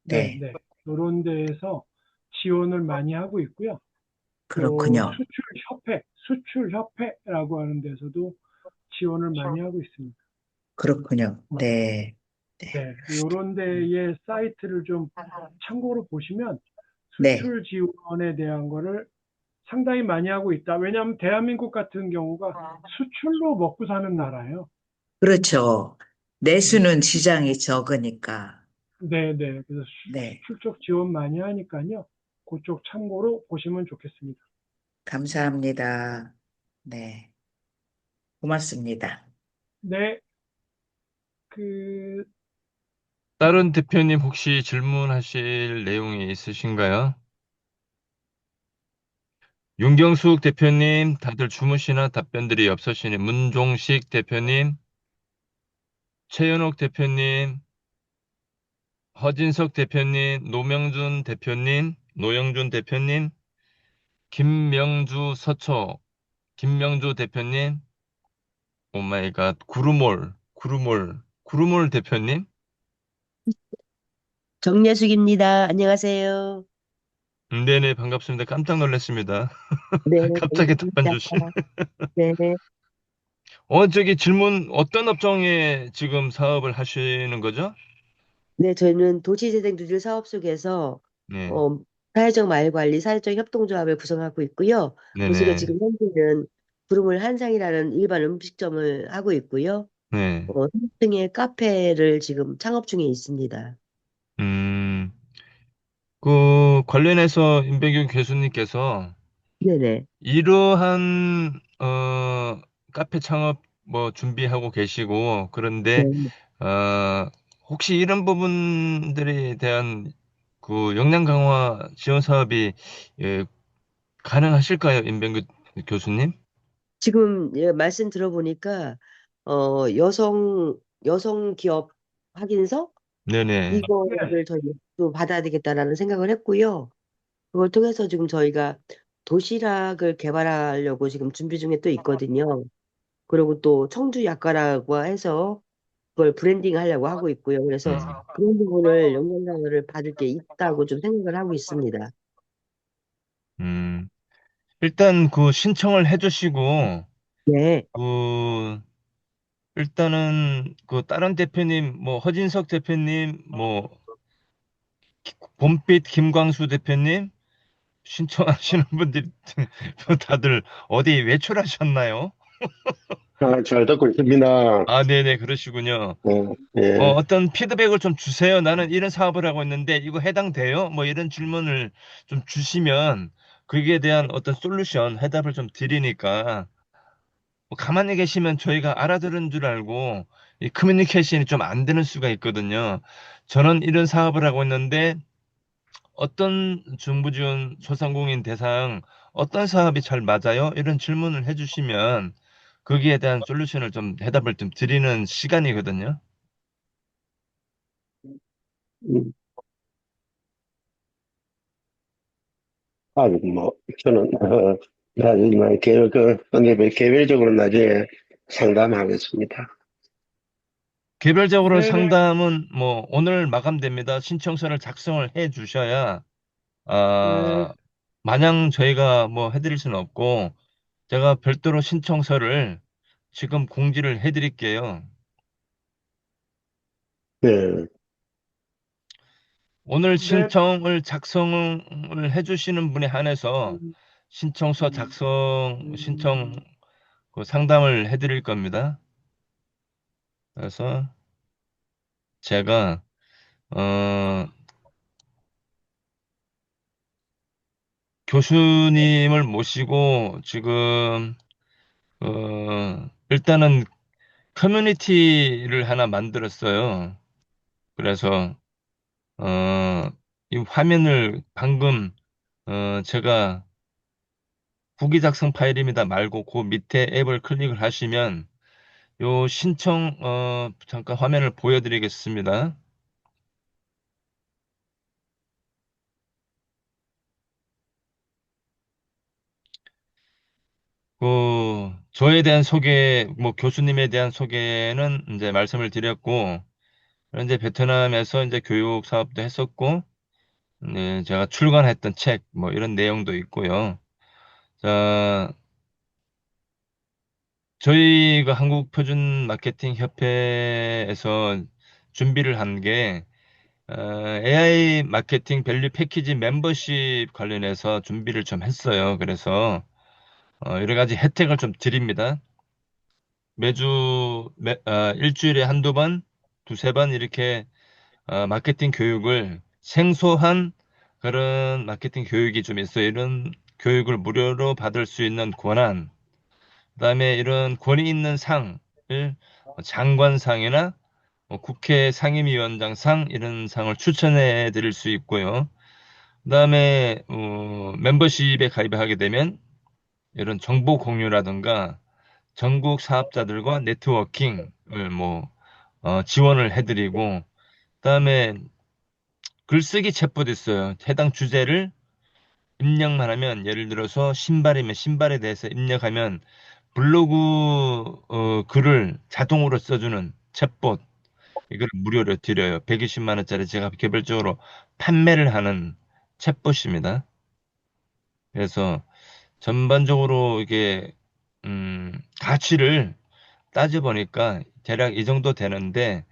네, 네. 네. 이런 데에서 지원을 많이 하고 있고요. 또 그렇군요. 수출협회라고 하는 데서도 지원을 많이 하고 있습니다. 그렇군요. 네. 네. 네, 이런 데의 사이트를 좀 참고로 보시면 네. 수출 지원에 대한 거를 상당히 많이 하고 있다. 왜냐하면 대한민국 같은 경우가 수출로 먹고 사는 나라예요. 그렇죠. 네, 내수는 시장이 적으니까. 네, 네. 그래서 네. 수출 쪽 지원 많이 하니까요. 그쪽 참고로 보시면 좋겠습니다. 감사합니다. 네. 고맙습니다. 네, 그, 다른 대표님 혹시 질문하실 내용이 있으신가요? 윤경숙 대표님, 다들 주무시나 답변들이 없으시니 문종식 대표님, 최현옥 대표님, 허진석 대표님, 노영준 대표님, 김명주 서초, 김명주 대표님, 오마이갓, 구루몰 대표님. 정예숙입니다. 안녕하세요. 네네, 반갑습니다. 깜짝 놀랐습니다. 네, 갑자기 답변 반갑습니다. 주신. 네, 저기 질문, 어떤 업종에 지금 사업을 하시는 거죠? 네, 저희는 도시재생조직 사업 속에서 네, 어, 사회적 마을관리, 사회적 협동조합을 구성하고 있고요. 우리가 네네, 지금 현재는 구름을 한상이라는 일반 음식점을 하고 있고요. 네. 3층의 카페를 지금 창업 중에 있습니다. 음, 관련해서 임백규 교수님께서 네네. 이러한, 카페 창업 뭐 준비하고 계시고, 그런데, 네. 어, 혹시 이런 부분들에 대한 역량 강화 지원 사업이, 예, 가능하실까요, 임백규 교수님? 지금 말씀 들어보니까 여성 기업 확인서 네네. 네, 이거를 저희 또 받아야 되겠다라는 생각을 했고요. 그걸 통해서 지금 저희가 도시락을 개발하려고 지금 준비 중에 또 있거든요. 그리고 또 청주 약과라고 해서 그걸 브랜딩 하려고 하고 있고요. 그래서 음, 그런 부분을 영양강화를 받을 게 있다고 좀 생각을 하고 있습니다. 음. 일단 신청을 해주시고, 네, 그, 일단은 다른 대표님, 뭐 허진석 대표님, 뭐 봄빛 김광수 대표님 신청하시는 분들이 다들 어디 외출하셨나요? 잘 듣고 있습니다. 아, 네네, 그러시군요. 예. 어떤 피드백을 좀 주세요. 나는 이런 사업을 하고 있는데 이거 해당돼요? 뭐 이런 질문을 좀 주시면 거기에 대한 어떤 솔루션, 해답을 좀 드리니까 뭐 가만히 계시면 저희가 알아들은 줄 알고 이 커뮤니케이션이 좀 안 되는 수가 있거든요. 저는 이런 사업을 하고 있는데 어떤 정부 지원 소상공인 대상 어떤 사업이 잘 맞아요? 이런 질문을 해주시면 거기에 대한 솔루션을 좀 해답을 좀 드리는 시간이거든요. 음, 뭐, 저는, 나중에 근데 개별적으로 나중에 상담하겠습니다. 개별적으로 네, 네. 상담은 뭐 오늘 마감됩니다. 신청서를 작성을 해 주셔야 네, 아, 마냥 저희가 뭐 해드릴 수는 없고 제가 별도로 신청서를 지금 공지를 해드릴게요. 네, 오늘 네, 신청을 작성을 해주시는 분에 한해서 신청서 신청 상담을 해드릴 겁니다. 그래서 제가, 어, 교수님을 모시고 지금, 일단은 커뮤니티를 하나 만들었어요. 그래서, 어, 이 화면을 방금, 제가 후기 작성 파일입니다 말고 그 밑에 앱을 클릭을 하시면 요 신청 잠깐 화면을 보여드리겠습니다. 저에 대한 소개, 뭐 교수님에 대한 소개는 이제 말씀을 드렸고, 이제 베트남에서 이제 교육 사업도 했었고, 네, 제가 출간했던 책, 뭐 이런 내용도 있고요. 자, 저희 그 한국표준 마케팅 협회에서 준비를 한 게, AI 마케팅 밸류 패키지 멤버십 관련해서 준비를 좀 했어요. 그래서, 여러 가지 혜택을 좀 드립니다. 일주일에 한두 번, 두세 번 이렇게 마케팅 교육을 생소한 그런 마케팅 교육이 좀 있어요. 이런 교육을 무료로 받을 수 있는 권한, 그다음에 이런 권위 있는 상을 장관상이나 국회 상임위원장상 이런 상을 추천해 드릴 수 있고요. 그다음에 멤버십에 가입하게 되면 이런 정보 공유라든가 전국 사업자들과 네트워킹을 지원을 해드리고, 그다음에 글쓰기 챗봇 있어요. 해당 주제를 입력만 하면, 예를 들어서 신발이면 신발에 대해서 입력하면 블로그 글을 자동으로 써주는 챗봇, 이걸 무료로 드려요. 120만 원짜리 제가 개별적으로 판매를 하는 챗봇입니다. 그래서 전반적으로 이게 가치를 따져보니까 대략 이 정도 되는데,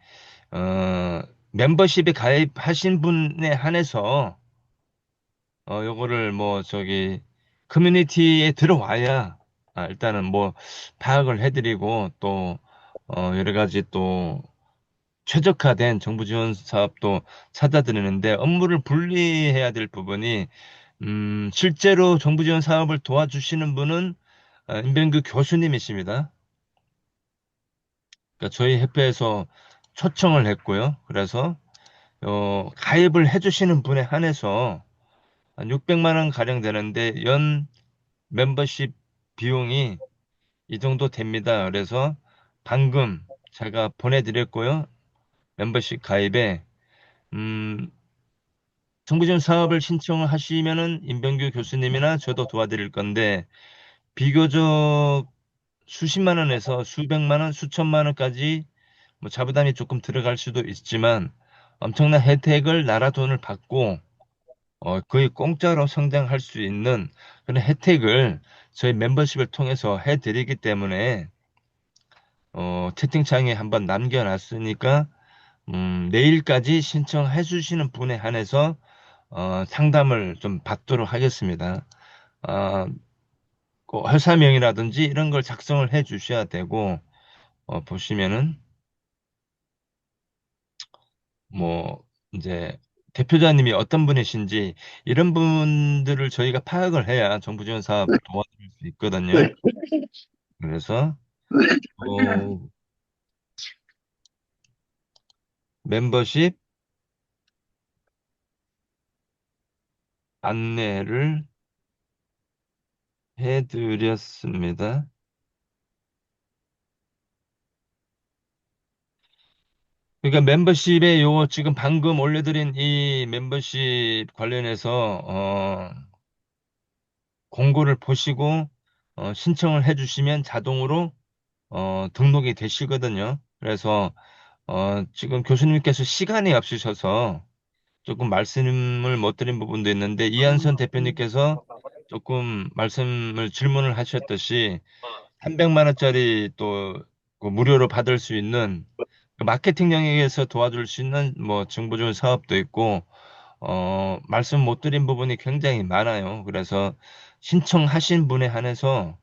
어, 멤버십에 가입하신 분에 한해서 요거를 커뮤니티에 들어와야 일단은 파악을 해드리고, 또 여러 가지 또 최적화된 정부 지원 사업도 찾아드리는데, 업무를 분리해야 될 부분이, 실제로 정부 지원 사업을 도와주시는 분은 임병규 교수님이십니다. 그러니까 저희 협회에서 초청을 했고요. 그래서 가입을 해주시는 분에 한해서 한 600만 원 가량 되는데, 연 멤버십 비용이 이 정도 됩니다. 그래서 방금 제가 보내드렸고요. 멤버십 가입에 정부지원 사업을 신청을 하시면은 임병규 교수님이나 저도 도와드릴 건데, 비교적 수십만 원에서 수백만 원, 수천만 원까지 자부담이 조금 들어갈 수도 있지만, 엄청난 혜택을 나라 돈을 받고 거의 공짜로 성장할 수 있는 그런 혜택을 저희 멤버십을 통해서 해드리기 때문에, 채팅창에 한번 남겨놨으니까 내일까지 신청해 주시는 분에 한해서 상담을 좀 받도록 하겠습니다. 어, 그 회사명이라든지 이런 걸 작성을 해 주셔야 되고, 보시면은 뭐 이제 대표자님이 어떤 분이신지 이런 분들을 저희가 파악을 해야 정부 지원 사업 도와드릴 수 있거든요. 그래서 어, 멤버십 안내를 해드렸습니다. 그러니까 멤버십에 요 지금 방금 올려드린 이 멤버십 관련해서 공고를 보시고 신청을 해주시면 자동으로 등록이 되시거든요. 그래서 지금 교수님께서 시간이 없으셔서 조금 말씀을 못 드린 부분도 있는데, 이한선 대표님께서 조금 질문을 하셨듯이 300만 원짜리 또그 무료로 받을 수 있는 그 마케팅 영역에서 도와줄 수 있는 정보 지원 사업도 있고, 말씀 못 드린 부분이 굉장히 많아요. 그래서 신청하신 분에 한해서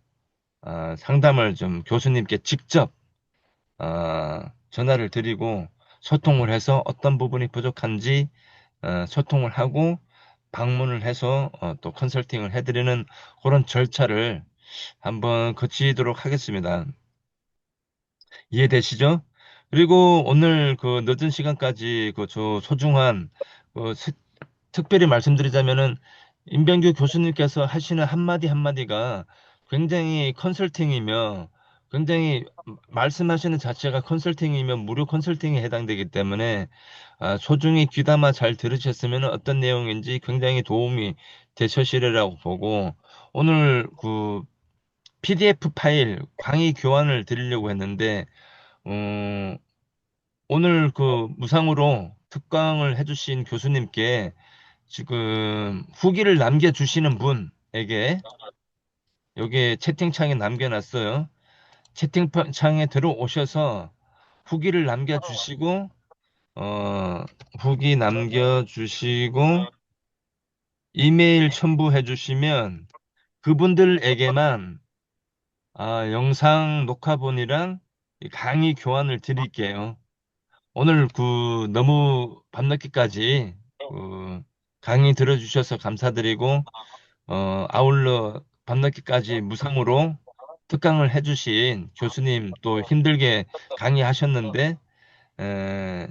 상담을 좀 교수님께 직접 전화를 드리고 소통을 해서 어떤 부분이 부족한지 소통을 하고 방문을 해서 또 컨설팅을 해드리는 그런 절차를 한번 거치도록 하겠습니다. 이해되시죠? 그리고 오늘 그 늦은 시간까지 저 소중한 특별히 말씀드리자면은 임병규 교수님께서 하시는 한마디 한마디가 굉장히 컨설팅이며, 굉장히 말씀하시는 자체가 컨설팅이며 무료 컨설팅에 해당되기 때문에 소중히 귀담아 잘 들으셨으면 어떤 내용인지 굉장히 도움이 되셨으리라고 보고, 오늘 PDF 파일 강의 교환을 드리려고 했는데, 어, 오늘 그 무상으로 특강을 해주신 교수님께 지금 후기를 남겨주시는 분에게 여기 채팅창에 남겨놨어요. 채팅창에 들어오셔서 후기를 남겨주시고, 어, 후기 남겨주시고, 이메일 첨부해 주시면 그분들에게만 영상 녹화본이랑 이 강의 교환을 드릴게요. 오늘 너무 밤늦게까지 강의 들어주셔서 감사드리고, 아울러 밤늦게까지 무상으로 특강을 해주신 교수님 또 힘들게 강의하셨는데, 에,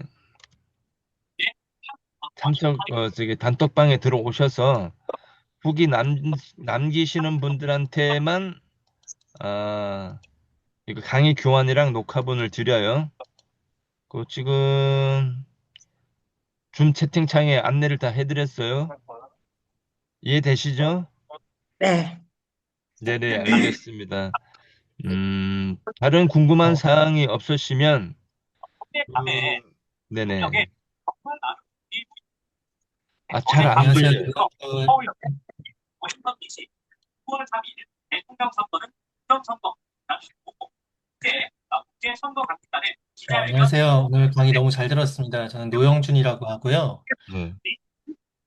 저기 단톡방에 들어오셔서 후기 남기시는 분들한테만, 아, 이거 강의 교환이랑 녹화본을 드려요. 지금 줌 채팅창에 안내를 다 해드렸어요. 이해되시죠? 네. 네네, 알겠습니다. 다른 궁금한 사항이 없으시면, 네네. 잘 안 안녕하세요. 들려요. 안녕하세요. 오늘 강의 너무 잘 들었습니다. 저는 노영준이라고 하고요. 네,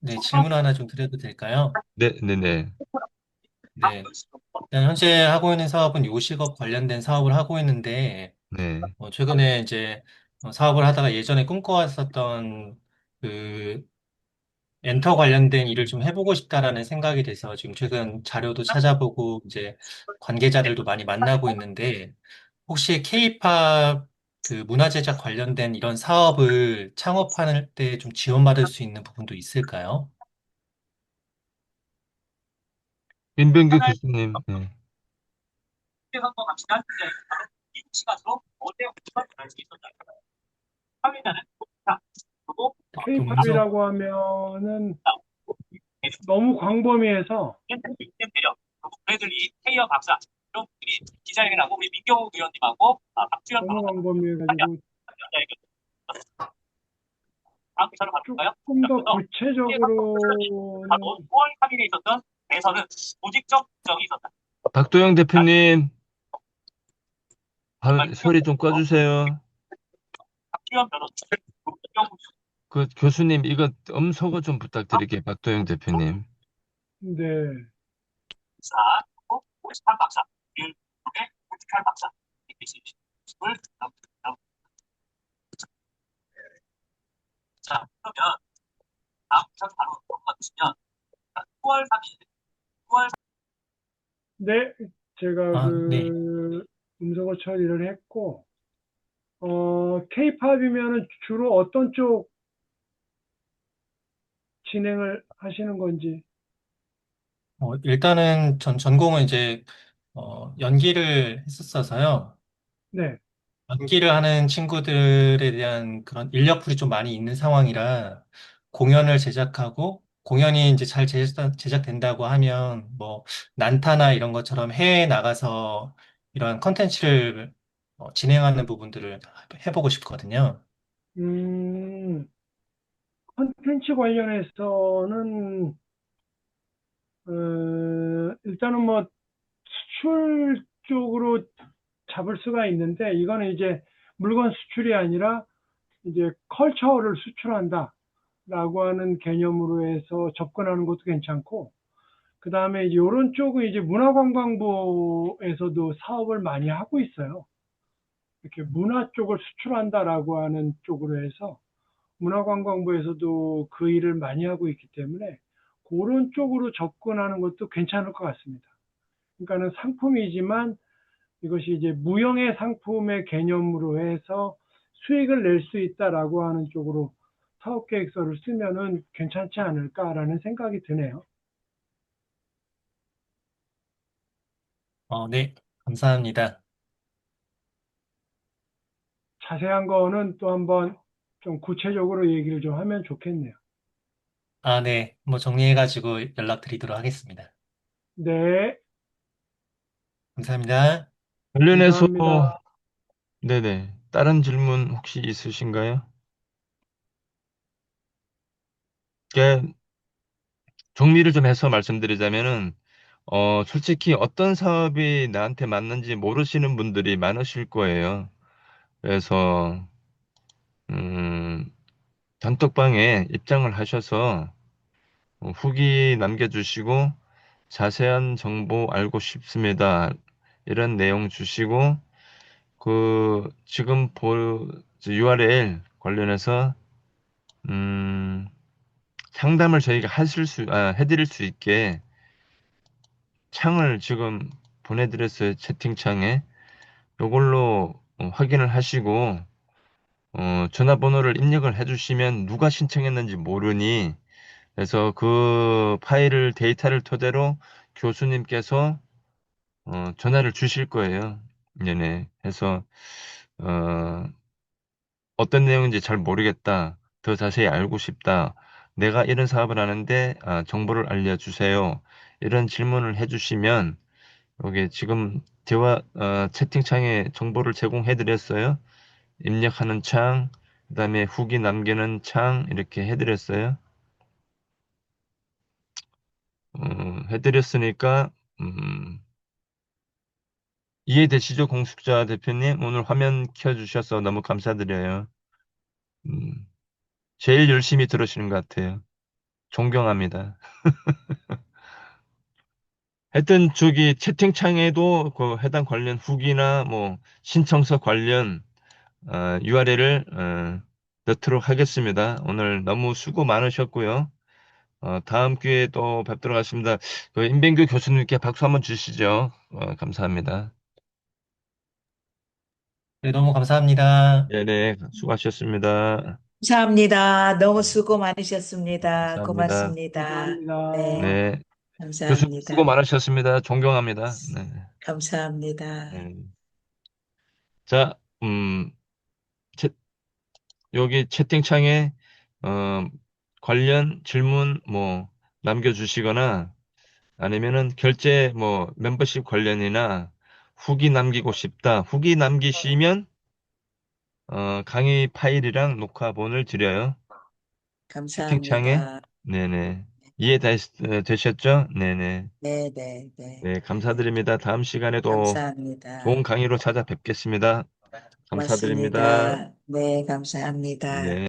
네, 질문 하나 좀 드려도 될까요? 네네. 네. 일단 현재 하고 있는 사업은 요식업 관련된 사업을 하고 있는데, 네. 최근에 이제 사업을 하다가 예전에 꿈꿔왔었던 그 엔터 관련된 일을 좀 해보고 싶다라는 생각이 돼서 지금 최근 자료도 찾아보고 이제 관계자들도 많이 만나고 있는데, 혹시 K-팝 그 문화 제작 관련된 이런 사업을 창업할 때 좀 지원받을 수 있는 부분도 있을까요? 민병규 교수님. 네. 음성, K-팝이라고 하면은 너무 광범위해서 너무 광범위해가지고 조금 더 구체적으로는 박도영 대표님, 소리 좀 꺼주세요. 교수님, 이거 음소거 좀 부탁드릴게요. 박도영 대표님. 네. 네, 제가 네. 음성어 처리를 했고, K-팝이면은 주로 어떤 쪽 진행을 하시는 건지. 일단은 전공은 이제, 연기를 했었어서요. 네. 연기를 하는 친구들에 대한 그런 인력풀이 좀 많이 있는 상황이라 공연을 제작하고 공연이 이제 잘 제작된다고 하면 뭐 난타나 이런 것처럼 해외에 나가서 이러한 컨텐츠를 진행하는 부분들을 해보고 싶거든요. 음, 콘텐츠 관련해서는, 일단은 뭐 수출 쪽으로 잡을 수가 있는데, 이거는 이제 물건 수출이 아니라 이제 컬처를 수출한다라고 하는 개념으로 해서 접근하는 것도 괜찮고, 그 다음에 이제 이런 쪽은 이제 문화관광부에서도 사업을 많이 하고 있어요. 이렇게 문화 쪽을 수출한다라고 하는 쪽으로 해서 문화관광부에서도 그 일을 많이 하고 있기 때문에 그런 쪽으로 접근하는 것도 괜찮을 것 같습니다. 그러니까는 상품이지만 이것이 이제 무형의 상품의 개념으로 해서 수익을 낼 수 있다라고 하는 쪽으로 사업 계획서를 쓰면은 괜찮지 않을까라는 생각이 드네요. 네, 감사합니다. 자세한 거는 또 한번 좀 구체적으로 얘기를 좀 하면 좋겠네요. 네, 뭐 정리해가지고 연락드리도록 하겠습니다. 네. 감사합니다. 관련해서, 감사합니다. 네네. 다른 질문 혹시 있으신가요? 이게 정리를 좀 해서 말씀드리자면은, 솔직히 어떤 사업이 나한테 맞는지 모르시는 분들이 많으실 거예요. 그래서, 음, 단톡방에 입장을 하셔서 후기 남겨주시고, 자세한 정보 알고 싶습니다. 이런 내용 주시고, 지금 URL 관련해서, 음, 상담을 저희가 해드릴 수 있게 창을 지금 보내드렸어요. 채팅창에. 요걸로 확인을 하시고, 전화번호를 입력을 해주시면 누가 신청했는지 모르니, 그래서 그 데이터를 토대로 교수님께서 전화를 주실 거예요. 네네. 해서, 어, 어떤 내용인지 잘 모르겠다. 더 자세히 알고 싶다. 내가 이런 사업을 하는데, 정보를 알려주세요. 이런 질문을 해주시면, 여기 지금 채팅창에 정보를 제공해 드렸어요. 입력하는 창, 그다음에 후기 남기는 창, 이렇게 해드렸어요. 해드렸으니까, 이해되시죠? 공숙자 대표님? 오늘 화면 켜주셔서 너무 감사드려요. 음, 제일 열심히 들으시는 것 같아요. 존경합니다. 하여튼 저기 채팅창에도 그 해당 관련 후기나 뭐 신청서 관련 URL을 넣도록 하겠습니다. 오늘 너무 수고 많으셨고요. 다음 기회에 또 뵙도록 하겠습니다. 그 임병규 교수님께 박수 한번 주시죠. 감사합니다. 네, 너무 감사합니다. 네네, 수고하셨습니다. 감사합니다. 너무 수고 많으셨습니다. 감사합니다. 고맙습니다. 네, 감사합니다. 네, 교수님 수고 감사합니다. 많으셨습니다. 존경합니다. 네. 감사합니다. 네. 자, 채- 여기 채팅창에 어, 관련 질문 뭐 남겨주시거나 아니면은 멤버십 관련이나 후기 남기고 싶다. 후기 남기시면 강의 파일이랑 녹화본을 드려요. 채팅창에. 감사합니다. 네네. 되셨죠? 네네. 네, 네, 네, 네, 네. 감사드립니다. 다음 시간에도 좋은 감사합니다. 강의로 찾아뵙겠습니다. 감사드립니다. 고맙습니다. 네, 감사합니다. 네.